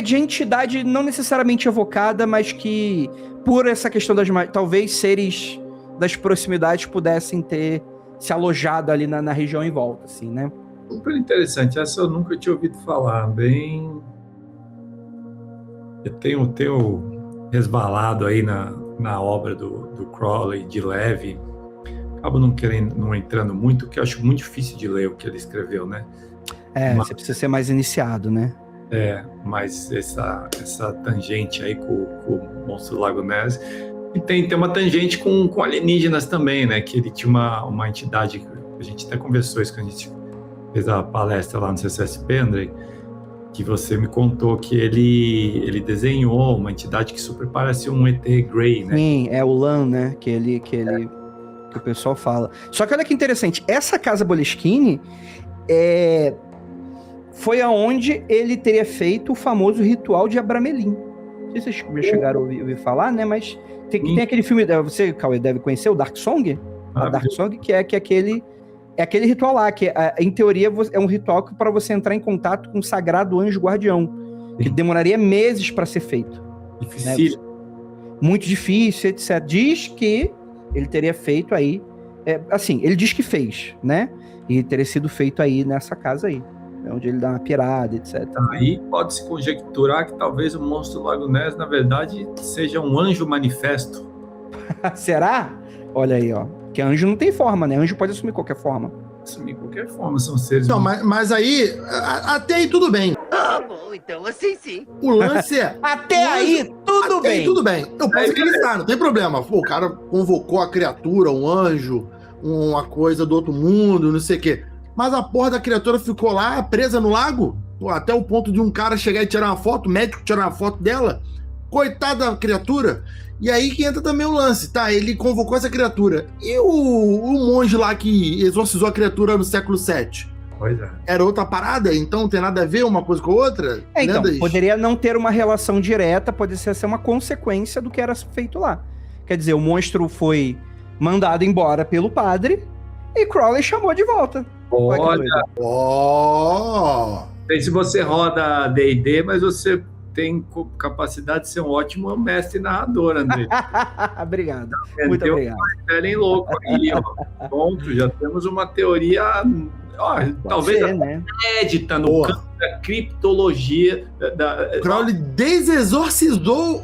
De entidade não necessariamente evocada, mas que, por essa questão talvez seres das proximidades pudessem ter se alojado ali na região em volta, assim, né? Super interessante. Essa eu nunca tinha ouvido falar. Bem... Eu tenho resvalado aí na obra do Crowley, de leve. Acabo não entrando muito, porque eu acho muito difícil de ler o que ele escreveu, né? Você precisa ser mais iniciado, né? Mas essa tangente aí com o monstro do Lago Ness. E tem uma tangente com alienígenas também, né? Que ele tinha uma entidade, a gente até conversou isso quando a gente fez a palestra lá no CCSP, Andrei, que você me contou que ele desenhou uma entidade que super parece um ET Grey, né? Sim, é o Lan, né? Que o pessoal fala. Só que olha que interessante, essa casa Boleskine foi aonde ele teria feito o famoso ritual de Abramelin. Não sei se vocês já chegaram a ouvir falar, né? Mas tem aquele filme, você, Cauê, deve conhecer, o Dark Song? Dark Song, que é aquele ritual lá, que em teoria é um ritual para você entrar em contato com o sagrado anjo guardião, que demoraria meses para ser feito. Difícil. Né? Muito difícil, etc. Diz que ele teria feito aí, ele diz que fez, né? E teria sido feito aí nessa casa aí, onde ele dá uma pirada, etc. Aí pode-se conjecturar que talvez o monstro do Lago Ness, na verdade, seja um anjo manifesto. Será? Olha aí, ó. Que anjo não tem forma, né? Anjo pode assumir qualquer forma. Assumir qualquer forma, são seres... Não, mas aí, até aí tudo bem. Ah, bom, então assim sim. O lance é... Até aí, tudo bem. Tudo bem. Eu posso acreditar, não tem problema. Pô, o cara convocou a criatura, um anjo, uma coisa do outro mundo, não sei o quê. Mas a porra da criatura ficou lá, presa no lago? Pô, até o ponto de um cara chegar e tirar uma foto, o médico tirar uma foto dela. Coitada da criatura. E aí que entra também o lance, tá? Ele convocou essa criatura. E o monge lá que exorcizou a criatura no século VII? Pois é. Era outra parada? Então não tem nada a ver uma coisa com a outra? Então, Lendas? poderia não ter uma relação direta, poderia ser uma consequência do que era feito lá. Quer dizer, o monstro foi mandado embora pelo padre e Crowley chamou de volta. Olha, Ó! não sei se você roda D&D, mas você tem capacidade de ser um ótimo mestre narrador, André. Obrigado. Muito Deu obrigado. Querem louco aí, ó. Pronto, já temos uma teoria, ó, talvez ser, até né? inédita no Boa. campo da criptologia. Crowley desexorcizou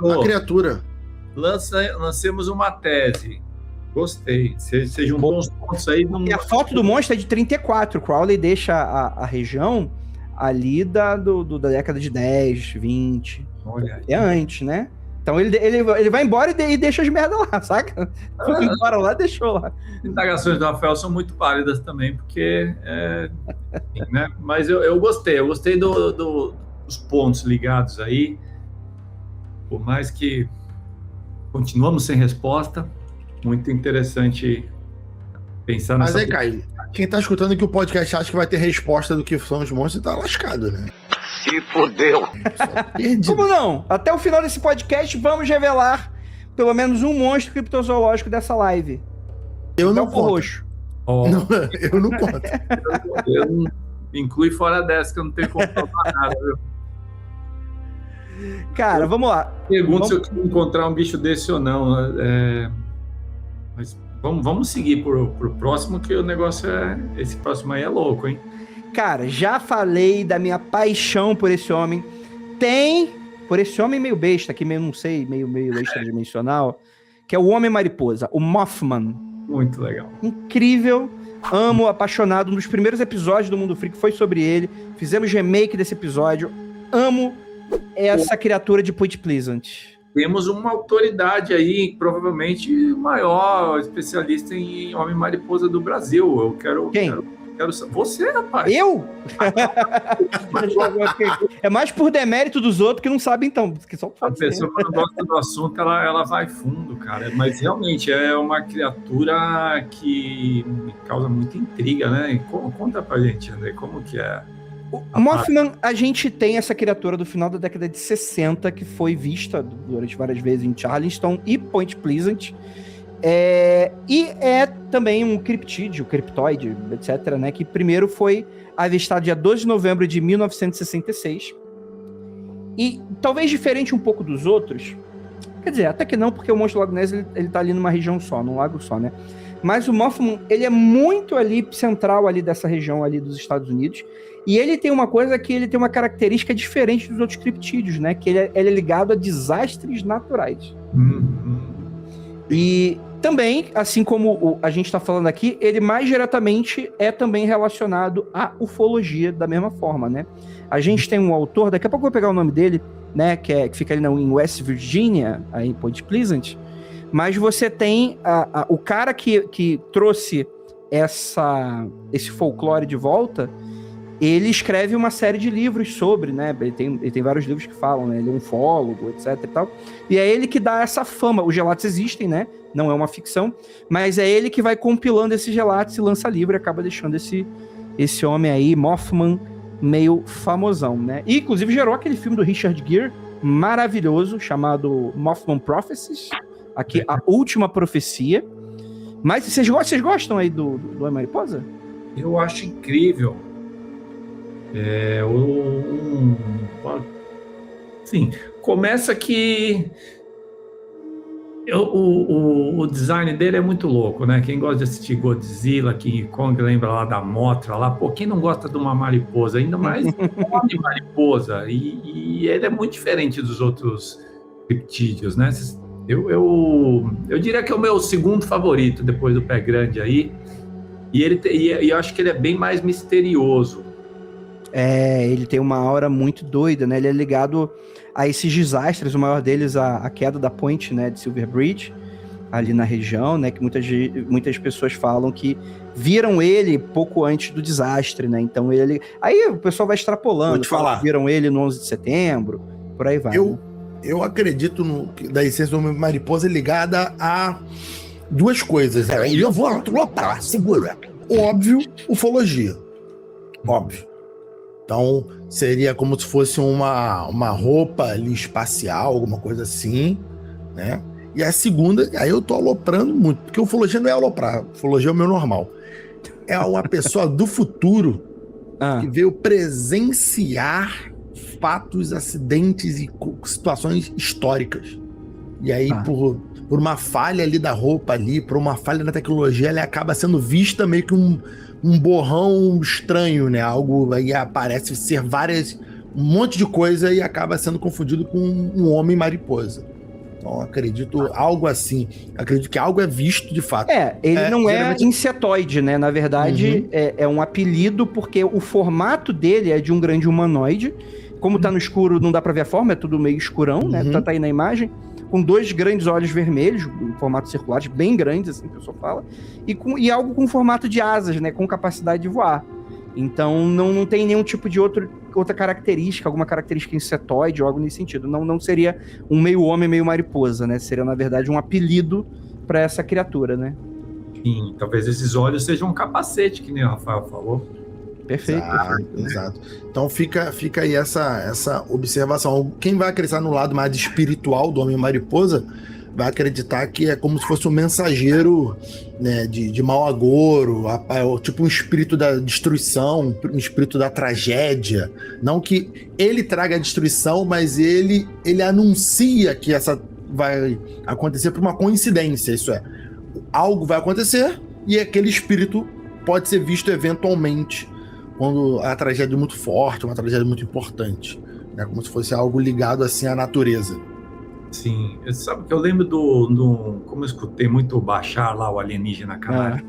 a criatura. Lancemos uma tese. Gostei. Você juntou uns pontos aí. E a foto do monstro é de 34. Crowley deixa a região ali da década de 10, 20. Olha aí. É antes, né? Então ele vai embora e deixa as merdas lá, saca? Foi embora lá, deixou lá. As indagações do Rafael são muito válidas também, porque enfim, né? Mas eu gostei dos pontos ligados aí, por mais que continuamos sem resposta. Muito interessante pensar Mas nessa... aí, Caio, quem tá escutando aqui o podcast acha que vai ter resposta do que são os monstros, tá lascado, né? Se fodeu. Perdido. Como não? Até o final desse podcast, vamos revelar pelo menos um monstro criptozoológico dessa live. Eu não Belco conto. roxo. Ó, Não, eu não conto. eu não inclui fora dessa, que eu não tenho como falar nada. Viu? Cara, vamos lá. Pergunto se eu quero encontrar um bicho desse ou não. Mas vamos seguir pro próximo, que o negócio esse próximo aí é louco, hein? Cara, já falei da minha paixão por esse homem. Por esse homem meio besta, aqui meio, não sei, meio extradimensional, que é o Homem-Mariposa, o Mothman. Muito legal. Incrível, amo, apaixonado. Um dos primeiros episódios do Mundo Freak foi sobre ele. Fizemos remake desse episódio. Amo essa criatura de Point Pleasant. Temos uma autoridade aí, provavelmente maior especialista em Homem-Mariposa do Brasil. Eu quero... Quem? Quero você, rapaz. Eu? É mais por demérito dos outros que não sabem, então. Que só A pode ser. pessoa, quando gosta do assunto, ela vai fundo, cara. Mas realmente é uma criatura que me causa muita intriga, né? E conta pra gente, André, como que é? O Mothman, a gente tem essa criatura do final da década de 60 que foi vista durante várias vezes em Charleston e Point Pleasant. E é também um criptídeo, criptoide, etc., né? Que primeiro foi avistado dia 12 de novembro de 1966. E talvez diferente um pouco dos outros. Quer dizer, até que não, porque o monstro Lago Ness ele tá ali numa região só, num lago só, né? Mas o Mothman, ele é muito ali, central ali dessa região ali dos Estados Unidos. E ele tem uma coisa que ele tem uma característica diferente dos outros criptídeos, né? Que ele é ligado a desastres naturais. E também, assim como a gente está falando aqui, ele mais diretamente é também relacionado à ufologia da mesma forma, né? A gente tem um autor, daqui a pouco eu vou pegar o nome dele, né? Que fica ali em West Virginia, aí em Point Pleasant. Mas você tem o cara que trouxe esse folclore de volta. Ele escreve uma série de livros sobre, né? Ele tem vários livros que falam, né? Ele é um ufólogo, etc e tal. E é ele que dá essa fama. Os relatos existem, né? Não é uma ficção. Mas é ele que vai compilando esses relatos e lança livro e acaba deixando esse homem aí, Mothman, meio famosão, né? E, inclusive, gerou aquele filme do Richard Gere, maravilhoso, chamado Mothman Prophecies. Aqui, A Última Profecia. Mas vocês gostam aí do Homem-Mariposa? Eu acho incrível. Sim, começa que o design dele é muito louco, né? Quem gosta de assistir Godzilla, King Kong, lembra lá da Mothra lá, pô, quem não gosta de uma mariposa, ainda mais de mariposa, e ele é muito diferente dos outros criptídeos, né? Eu diria que é o meu segundo favorito depois do Pé Grande aí, e eu acho que ele é bem mais misterioso. Ele tem uma aura muito doida, né? Ele é ligado a esses desastres, o maior deles a queda da ponte, né, de Silver Bridge, ali na região, né, que muitas pessoas falam que viram ele pouco antes do desastre, né? Então ele... Aí o pessoal vai extrapolando. Vou te falar. Viram ele no 11 de setembro, por aí vai. né? Eu acredito da essência do Homem-Mariposa ligada a duas coisas. Eu vou lotar, segura. Óbvio, ufologia. Óbvio. Então, seria como se fosse uma roupa ali espacial, alguma coisa assim, né? E a segunda, aí eu tô aloprando muito, porque ufologia não é aloprar, ufologia é o meu normal. É uma pessoa do futuro que veio presenciar fatos, acidentes e situações históricas. E aí, por uma falha ali da roupa ali, por uma falha na tecnologia, ela acaba sendo vista meio que um borrão estranho, né? Algo aí aparece ser um monte de coisa e acaba sendo confundido com um homem mariposa. Então, acredito algo assim. Acredito que algo é visto de fato. Ele não geralmente... é insetoide, né? Na verdade, é um apelido porque o formato dele é de um grande humanoide. Como tá no escuro, não dá pra ver a forma, é tudo meio escurão, né? Tá aí na imagem. Com 2 grandes olhos vermelhos, em formato circular, bem grandes, assim, a pessoa fala. E algo com formato de asas, né? Com capacidade de voar. Então, não tem nenhum tipo de outra característica, alguma característica insetoide ou algo nesse sentido. Não seria um meio homem, meio mariposa, né? Seria, na verdade, um apelido para essa criatura, né? Sim, talvez esses olhos sejam um capacete, que nem o Rafael falou. Perfeito. Exato. Então fica aí essa observação. Quem vai acreditar no lado mais espiritual do Homem-Mariposa vai acreditar que é como se fosse um mensageiro, né, de mau agouro, tipo um espírito da destruição, um espírito da tragédia. Não que ele traga a destruição, mas ele anuncia que essa vai acontecer por uma coincidência. Isso é, algo vai acontecer e aquele espírito pode ser visto eventualmente quando a tragédia é muito forte, uma tragédia muito importante, né? Como se fosse algo ligado assim à natureza. Sim, sabe que eu lembro como eu escutei muito Bashar lá, o alienígena canário.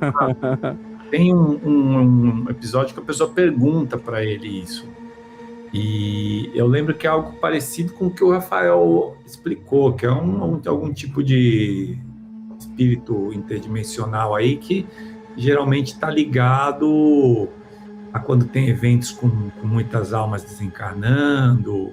Tem um episódio que a pessoa pergunta para ele isso. E eu lembro que é algo parecido com o que o Rafael explicou, que é algum tipo de espírito interdimensional aí que geralmente está ligado a quando tem eventos com muitas almas desencarnando,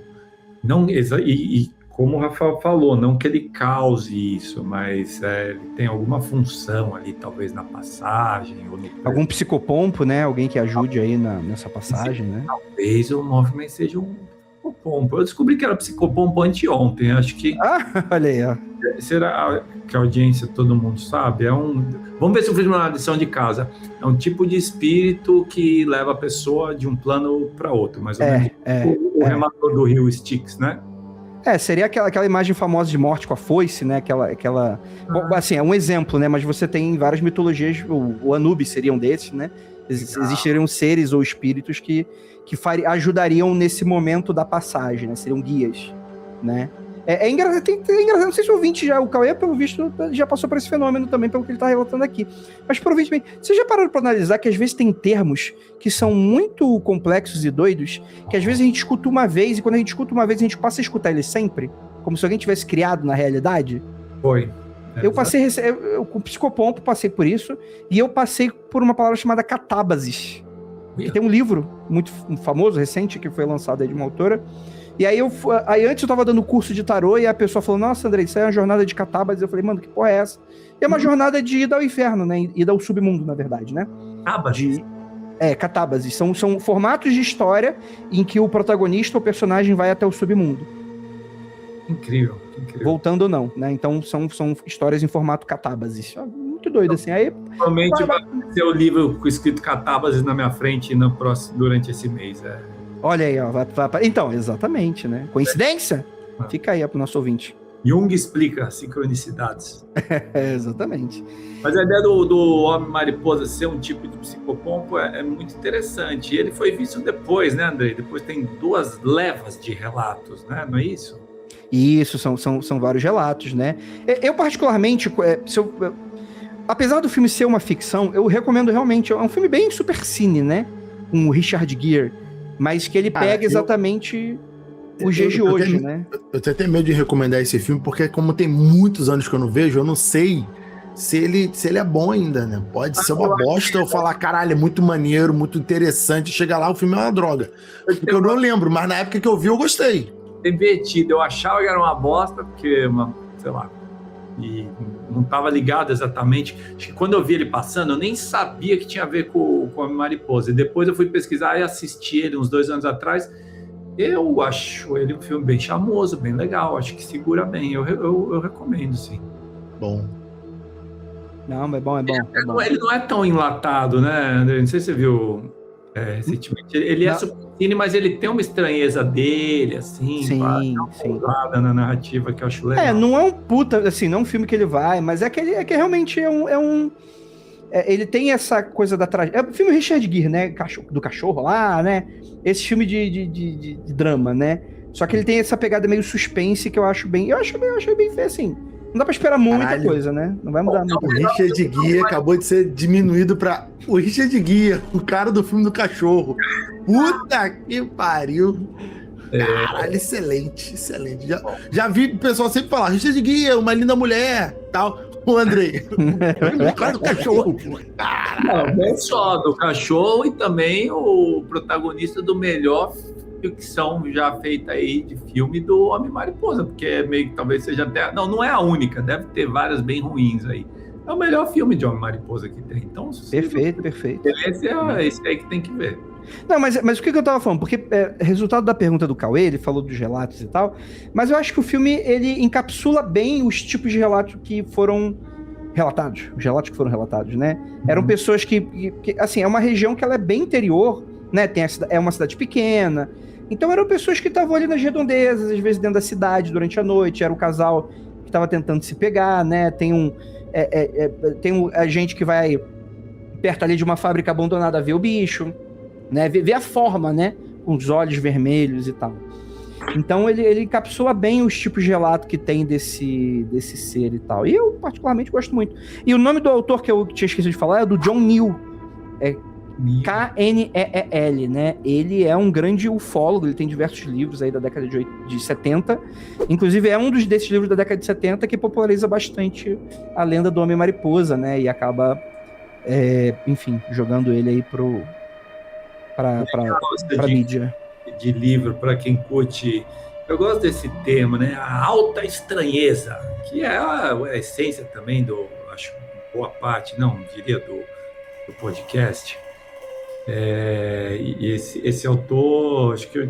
e como o Rafael falou, não que ele cause isso, mas ele tem alguma função ali, talvez na passagem. Ou algum psicopompo, né? Alguém que ajude aí nessa passagem, né? Talvez o movimento seja um psicopompo. Eu descobri que era psicopompo anteontem, acho que... olha aí, ó. Será que a audiência, todo mundo sabe? Vamos ver se eu fiz uma lição de casa. É um tipo de espírito que leva a pessoa de um plano para outro, mais ou menos. O remador do rio Styx, né? Seria aquela imagem famosa de morte com a foice, né? Aquela... Assim, é um exemplo, né? Mas você tem várias mitologias, o Anubis seria um desses, né? Existiriam seres ou espíritos que ajudariam nesse momento da passagem, né? Seriam guias, né? É engraçado, não sei se o ouvinte o Cauê, pelo visto, já passou por esse fenômeno também, pelo que ele está relatando aqui. Mas, provavelmente, vocês já pararam para analisar que às vezes tem termos que são muito complexos e doidos, que às vezes a gente escuta uma vez, e quando a gente escuta uma vez, a gente passa a escutar ele sempre, como se alguém tivesse criado na realidade? Foi. Eu passei, com o psicopompo, passei por isso, e eu passei por uma palavra chamada catábasis. Tem um livro muito famoso, recente, que foi lançado aí de uma autora. E aí antes eu tava dando curso de tarô e a pessoa falou, nossa, Andrei, isso aí é uma jornada de catábasis. Eu falei, mano, que porra é essa? E é uma jornada de ida ao inferno, né? Ida ao submundo, na verdade, né? Catábasis? Catábasis. São formatos de história em que o protagonista, o personagem, vai até o submundo. Incrível. Voltando ou não, né? Então são histórias em formato catábasis. Muito doido, assim. Aí, provavelmente vai ter o livro escrito catábasis na minha frente durante esse mês, Olha aí, ó. Então, exatamente, né? Coincidência? Fica aí pro nosso ouvinte. Jung explica sincronicidades. Exatamente. Mas a ideia do Homem-Mariposa ser um tipo de psicopompo é muito interessante. E ele foi visto depois, né, Andrei? Depois tem 2 levas de relatos, né? Não é isso? Isso, são vários relatos, né? Eu particularmente, apesar do filme ser uma ficção, eu recomendo realmente, é um filme bem super cine, né? Com o Richard Gere. Mas que ele pega exatamente os dias de hoje, né? Eu tenho até medo de recomendar esse filme, porque como tem muitos anos que eu não vejo, eu não sei se ele é bom ainda, né? Pode ser uma bosta eu falar, caralho, é muito maneiro, muito interessante. Chega lá, o filme é uma droga. Porque eu não lembro, mas na época que eu vi, eu gostei. Divertido. Eu achava que era uma bosta, porque, sei lá, e não estava ligado exatamente. Acho que quando eu vi ele passando, eu nem sabia que tinha a ver com a Mariposa. E depois eu fui pesquisar e assisti ele uns 2 anos atrás. Eu acho ele um filme bem charmoso, bem legal. Acho que segura bem. Eu recomendo, sim. Bom. Não, é bom. Ele não é tão enlatado, né, André? Não sei se você viu recentemente. Ele é subcine, mas ele tem uma estranheza dele, assim. Sim. Na narrativa que eu acho legal. Não é um puta, assim, não é um filme que ele vai, mas é que realmente ele tem essa coisa da tragédia. É o filme Richard Gere, né? Do cachorro lá, né? Esse filme de drama, né? Só que ele tem essa pegada meio suspense que eu acho bem. Eu achei bem feio, assim. Não dá pra esperar muita coisa, né? Não vai mudar muito. O Richard Gere acabou de ser diminuído pra o Richard Gere, o cara do filme do cachorro. Puta que pariu. Caralho, excelente. Já vi o pessoal sempre falar, Richard Gere, uma linda mulher, tal. O Andrei, o cara do cachorro. Não é só do cachorro e também o protagonista do melhor ficção já feita aí de filme do Homem-Mariposa, porque é meio que talvez seja até... Não é a única, deve ter várias bem ruins aí. É o melhor filme de Homem-Mariposa que tem. Então, perfeito. Esse aí que tem que ver. Não, mas o que eu tava falando? Porque resultado da pergunta do Cauê, ele falou dos relatos e tal, mas eu acho que o filme, ele encapsula bem os tipos de relatos que foram relatados. Os relatos que foram relatados, né? Eram pessoas que assim, é uma região que ela é bem interior, né? É uma cidade pequena. Então eram pessoas que estavam ali nas redondezas, às vezes dentro da cidade, durante a noite. Era o casal que estava tentando se pegar, né? Tem a gente que vai perto ali de uma fábrica abandonada ver o bicho, né? Ver a forma, né? Com os olhos vermelhos e tal. Então ele encapsula bem os tipos de relato que tem desse ser e tal. E eu particularmente gosto muito. E o nome do autor que eu tinha esquecido de falar é do John Kneale. Kneel, né? Ele é um grande ufólogo, ele tem diversos livros aí da década de 70. Inclusive é um desses livros da década de 70 que populariza bastante a lenda do Homem-Mariposa, né? E acaba, enfim, jogando ele aí pra mídia. De livro, para quem curte... Eu gosto desse tema, né? A alta estranheza, que é a essência também acho, boa parte, não, diria do podcast. E esse autor, acho que eu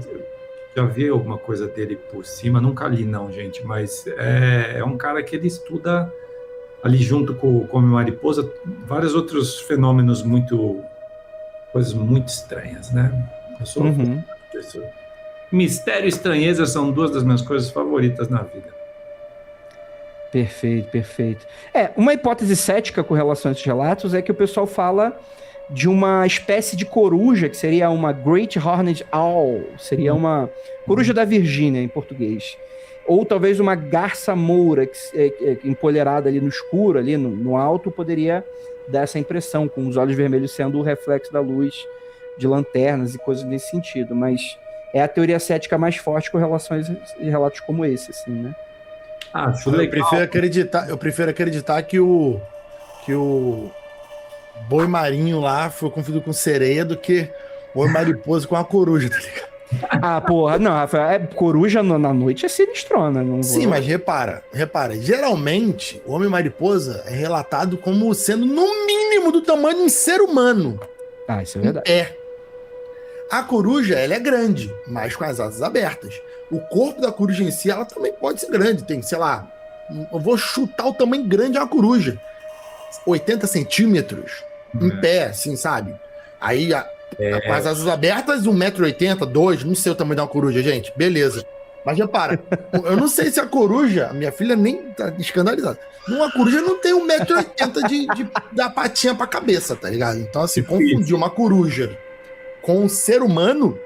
já vi alguma coisa dele por cima, nunca li não, gente, mas é um cara que ele estuda ali junto com o Homem-Mariposa vários outros fenômenos coisas muito estranhas, né? Eu sou mistério e estranheza são 2 das minhas coisas favoritas na vida. Perfeito. Uma hipótese cética com relação a esses relatos é que o pessoal fala de uma espécie de coruja, que seria uma Great Horned Owl, seria uma coruja da Virgínia, em português. Ou talvez uma garça moura, que empolherada ali no escuro, ali no alto, poderia dar essa impressão, com os olhos vermelhos sendo o reflexo da luz de lanternas e coisas nesse sentido. Mas é a teoria cética mais forte com relação a relatos como esse, assim, né? Eu prefiro acreditar que o boi marinho lá foi confundido com sereia do que o Homem-Mariposa com a coruja, tá ligado? Porra, não, Rafael, coruja na noite é sinistrona. Sim, mas repara, geralmente o Homem-Mariposa é relatado como sendo no mínimo do tamanho de um ser humano. Isso é verdade. A coruja, ela é grande, mas com as asas abertas. O corpo da coruja em si, ela também pode ser grande. Tem, sei lá, eu vou chutar o tamanho grande de uma coruja. 80 centímetros em pé, assim, sabe? Aí, com as asas abertas, 1,80 m, 2, não sei o tamanho de uma coruja, gente. Beleza. Mas repara, eu não sei se a coruja, a minha filha nem tá escandalizada. Uma coruja não tem 1,80 m da patinha pra cabeça, tá ligado? Então, assim, confundir uma coruja com um ser humano,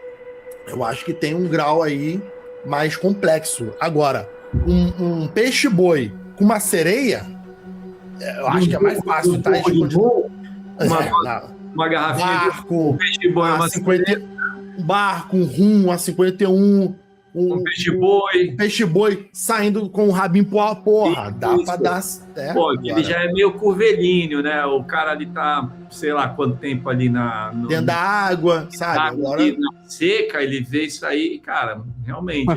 eu acho que tem um grau aí mais complexo. Agora, um peixe-boi com uma sereia, eu acho que é mais fácil, tá? Uma garrafinha barco, de peixe-boi, barco, um rum, a 51, Um peixe-boi. Peixe-boi saindo com o rabinho pro porra. Dá pra dar. Pô, ele já é meio curvilíneo, né? O cara ali tá, sei lá quanto tempo ali dentro da água, sabe? Agora... Na seca, ele vê isso aí, cara, realmente.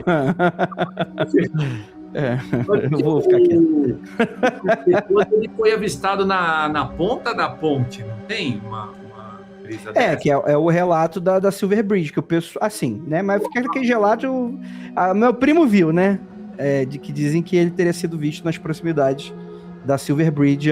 Eu vou ficar quieto. Ele foi avistado na ponta da ponte, não tem uma brisa dessa? Que é o relato da Silver Bridge, que o pessoal, assim, né, mas fica aquele relato, meu primo viu, né, de que dizem que ele teria sido visto nas proximidades da Silver Bridge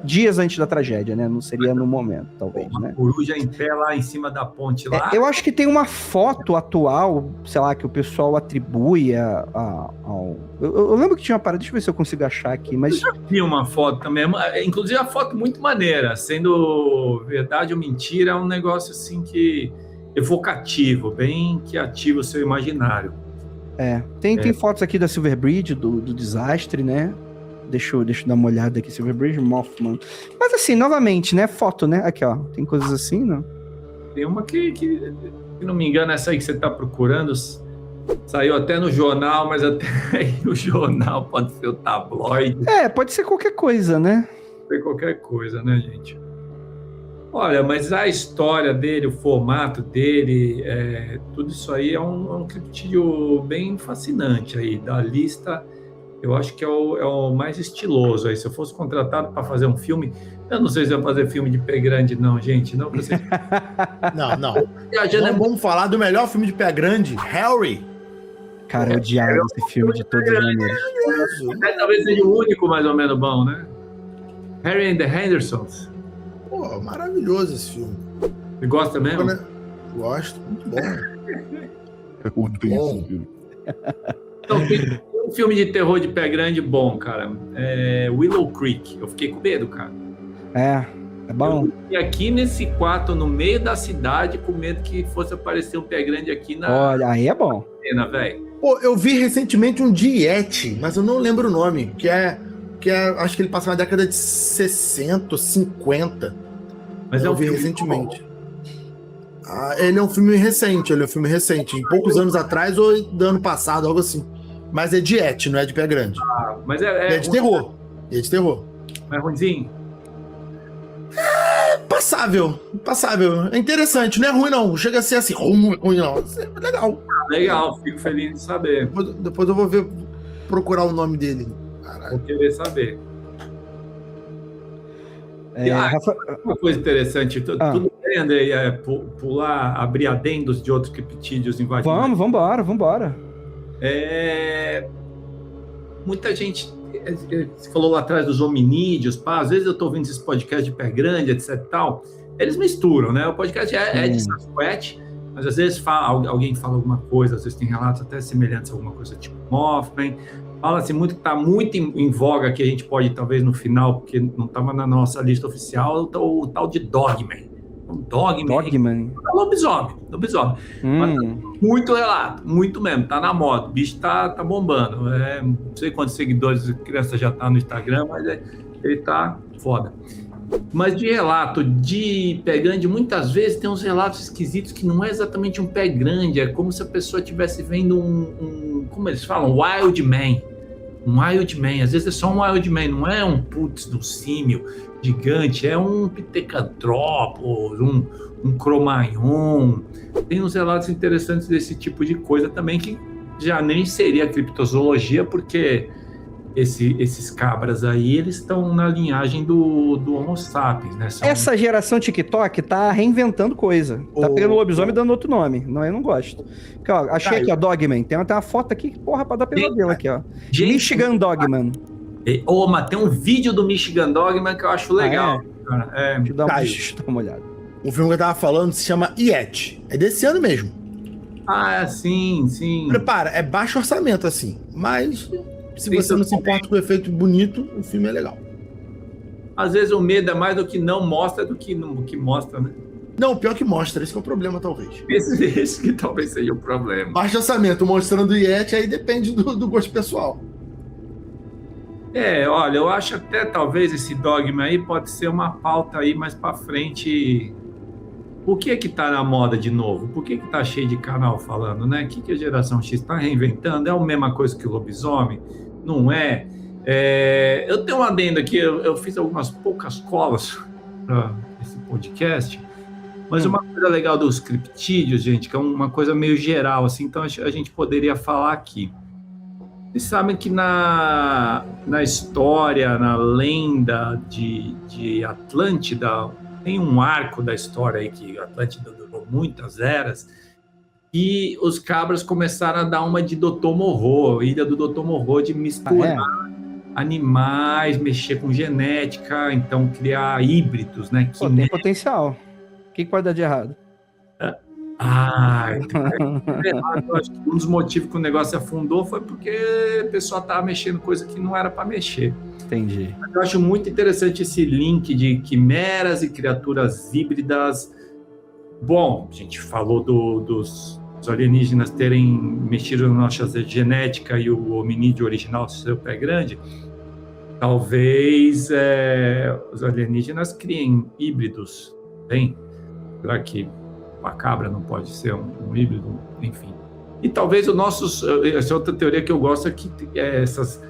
dias antes da tragédia, né, não seria no momento, talvez, né. Coruja em pé lá em cima da ponte lá. Eu acho que tem uma foto atual, sei lá, que o pessoal atribui ao... Eu lembro que tinha uma parada, deixa eu ver se eu consigo achar aqui, mas... Eu já vi uma foto também, inclusive a foto muito maneira, sendo verdade ou mentira, é um negócio assim que evocativo, bem que ativa o seu imaginário. Tem fotos aqui da Silver Bridge, do desastre, né? Deixa eu dar uma olhada aqui, Silver Bridge, Mothman. Mas assim, novamente, né? Foto, né? Aqui, ó. Tem coisas assim, não? Tem uma que se não me engano, essa aí que você tá procurando, saiu até no jornal, mas até aí o jornal pode ser o tabloide. Pode ser qualquer coisa, né? Pode ser qualquer coisa, né, gente? Olha, mas a história dele, o formato dele, tudo isso aí é um criptídeo bem fascinante aí, da lista. Eu acho que é o mais estiloso aí. Se eu fosse contratado para fazer um filme, eu não sei se eu ia fazer filme de pé grande, não, gente. Não, vocês... não. Vamos falar do melhor filme de pé grande, Harry. Cara, eu odiava esse filme de todas as maneiras. Talvez seja o único mais ou menos bom, né? Harry and the Hendersons. Pô, maravilhoso esse filme. Você gosta mesmo? Gosto, muito bom. Eu odeio esse filme. Então, tem um filme de terror de pé grande bom, cara. Willow Creek. Eu fiquei com medo, cara. É bom. E aqui nesse quarto, no meio da cidade, com medo que fosse aparecer um pé grande aqui Olha, aí é bom. Cena, velho. Pô, eu vi recentemente um de Yeti, mas eu não lembro o nome, que é acho que ele passa na década de 60, 50. Mas eu vi recentemente. Ele é um filme recente, em poucos anos atrás ou do ano passado, algo assim. Mas é de Yeti, não é de pé grande. Mas é de terror. É de terror. Mas ruimzinho? Passável. É interessante, não é ruim não. Chega a ser assim, ruim não. É legal. Legal, fico feliz de saber. Depois eu vou procurar o nome dele. Caralho. Vou querer saber. Uma coisa interessante, tudo bem, André, pular, abrir adendos de outros criptídeos invadindo. Vambora. Muita gente, você falou lá atrás dos hominídeos, às vezes eu tô ouvindo esses podcasts de pé grande, etc e tal, eles misturam, né? O podcast é de Sasquatch, mas às vezes alguém fala alguma coisa, às vezes tem relatos até semelhantes a alguma coisa tipo Mothman. Fala-se muito que está muito em voga, que a gente pode, talvez, no final, porque não estava na nossa lista oficial, o tal de Dogman. Dogman? Lobisomem. Mas, muito relato, muito mesmo. Tá na moda, o bicho tá bombando. Não sei quantos seguidores a criança já tá no Instagram, mas ele tá foda. Mas de relato de pé grande, muitas vezes tem uns relatos esquisitos que não é exatamente um pé grande, é como se a pessoa estivesse vendo como eles falam, wild man. Um wild man, às vezes é só um wild man, não é um putz do símio gigante, é um Pithecanthropus, um Cro-Magnon. Tem uns relatos interessantes desse tipo de coisa também, que já nem seria criptozoologia, porque esses cabras aí, eles estão na linhagem do Homo sapiens, né? Essa geração TikTok tá reinventando coisa. Tá pegando o lobisomem e dando outro nome. Não, eu não gosto. Porque, ó, achei aqui, ó, Dogman. Tem uma foto aqui, porra, pra dar pesadelo aqui, ó. Michigan Dogman. Mas tem um vídeo do Michigan Dogman que eu acho legal. Deixa eu dar uma olhada. O filme que eu tava falando se chama Yeti. É desse ano mesmo. Sim. Prepara, é baixo orçamento, assim. Mas... se você não se importa com o efeito bonito, o filme é legal. Às vezes o medo é mais do que não mostra do que mostra, né? Não, pior que mostra. Esse que é o problema, talvez. Esse que talvez seja o problema. Baixo orçamento, mostrando o Yeti, aí depende do gosto pessoal. Olha, eu acho até talvez esse Dogma aí pode ser uma pauta aí mais pra frente Por que tá na moda de novo? Por que tá cheio de canal falando, né? O que a geração X está reinventando? É a mesma coisa que o lobisomem? Não é? Eu tenho um adendo aqui, eu fiz algumas poucas colas para esse podcast, mas uma coisa legal dos criptídeos, gente, que é uma coisa meio geral, assim, então a gente poderia falar aqui. Vocês sabem que na história, na lenda de Atlântida, tem um arco da história aí que Atlântida durou muitas eras, e os cabras começaram a dar uma de Dr. Morro, ilha do Dr. Morro, de misturar animais, mexer com genética, então criar híbridos, né? Pô, tem potencial. O que pode dar de errado? Eu acho que um dos motivos que o negócio afundou foi porque o pessoal estava mexendo coisa que não era para mexer. Entendi. Eu acho muito interessante esse link de quimeras e criaturas híbridas. Bom, a gente falou dos alienígenas terem mexido na nossa genética e o hominídeo original, seu pé grande. Talvez os alienígenas criem híbridos. Bem, será que a cabra não pode ser um híbrido? Enfim. E talvez essa é outra teoria que eu gosto, é que essas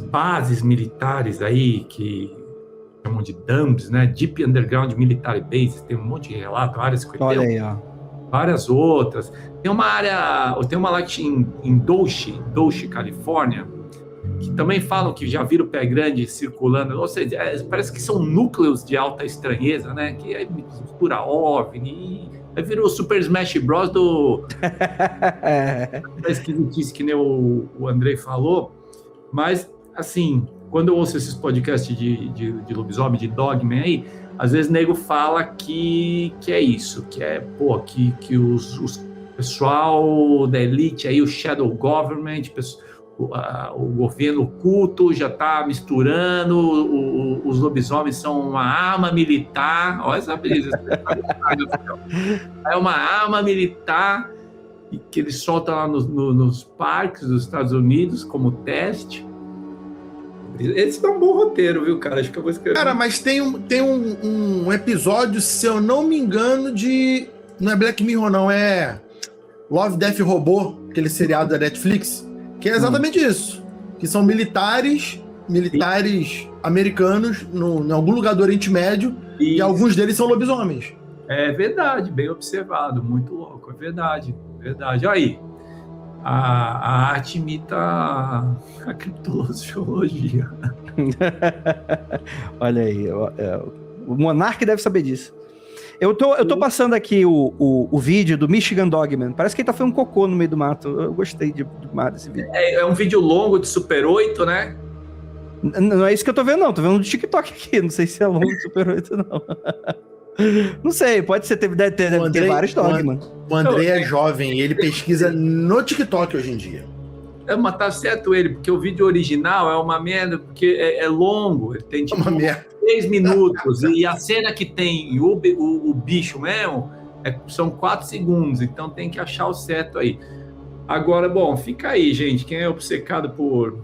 bases militares aí, que chamam de DUMBs, né? Deep Underground Military Bases, tem um monte de relato, áreas que olha aí, ó. Várias outras. Tem uma lá em Dolce, Califórnia, que também falam que já viram o pé grande circulando, ou seja, parece que são núcleos de alta estranheza, né? Que aí mistura OVNI, aí vira o Super Smash Bros. Da esquisitice, que nem o Andrei falou. Mas, assim, quando eu ouço esses podcasts de lobisomem, de Dogman aí, às vezes o nego fala que é isso, que os pessoal da elite aí, o Shadow Government, o governo oculto já está misturando, os lobisomens são uma arma militar. Olha essa brisa. É uma arma militar que eles soltam lá nos parques dos Estados Unidos como teste. Esse dá um bom roteiro, viu, cara? Acho que eu vou escrever. Cara, mas tem um episódio, se eu não me engano, não é Black Mirror, não, é Love, Death Robô, aquele seriado da Netflix, que é exatamente isso. Que são militares americanos em algum lugar do Oriente Médio, e alguns deles são lobisomens. É verdade, bem observado, muito louco, é verdade. Olha aí, a arte imita a criptozoologia. Olha aí, o Monark deve saber disso. Eu tô passando aqui o vídeo do Michigan Dogman. Parece que ele tá fazendo um cocô no meio do mato. Eu gostei demais desse vídeo. É um vídeo longo de Super 8, né? Não é isso que eu tô vendo, não. Tô vendo do TikTok aqui. Não sei se é longo de Super 8, não. Não sei, pode ser, deve ter vários Dogman. O Andrei é jovem e ele pesquisa no TikTok hoje em dia. Mas tá certo ele, porque o vídeo original é uma merda, porque é longo, ele tem tipo 3 minutos, e a cena que tem o bicho mesmo são 4 segundos, então tem que achar o certo aí. Agora, bom, fica aí, gente, quem é obcecado por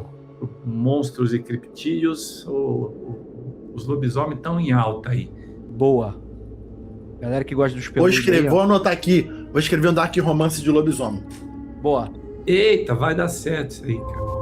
monstros e criptídeos, os lobisomens estão em alta aí. Boa. Galera que gosta dos peludos. Vou anotar aqui. Vou escrever um Dark Romance de lobisomem. Boa. Eita, vai dar certo isso aí, cara.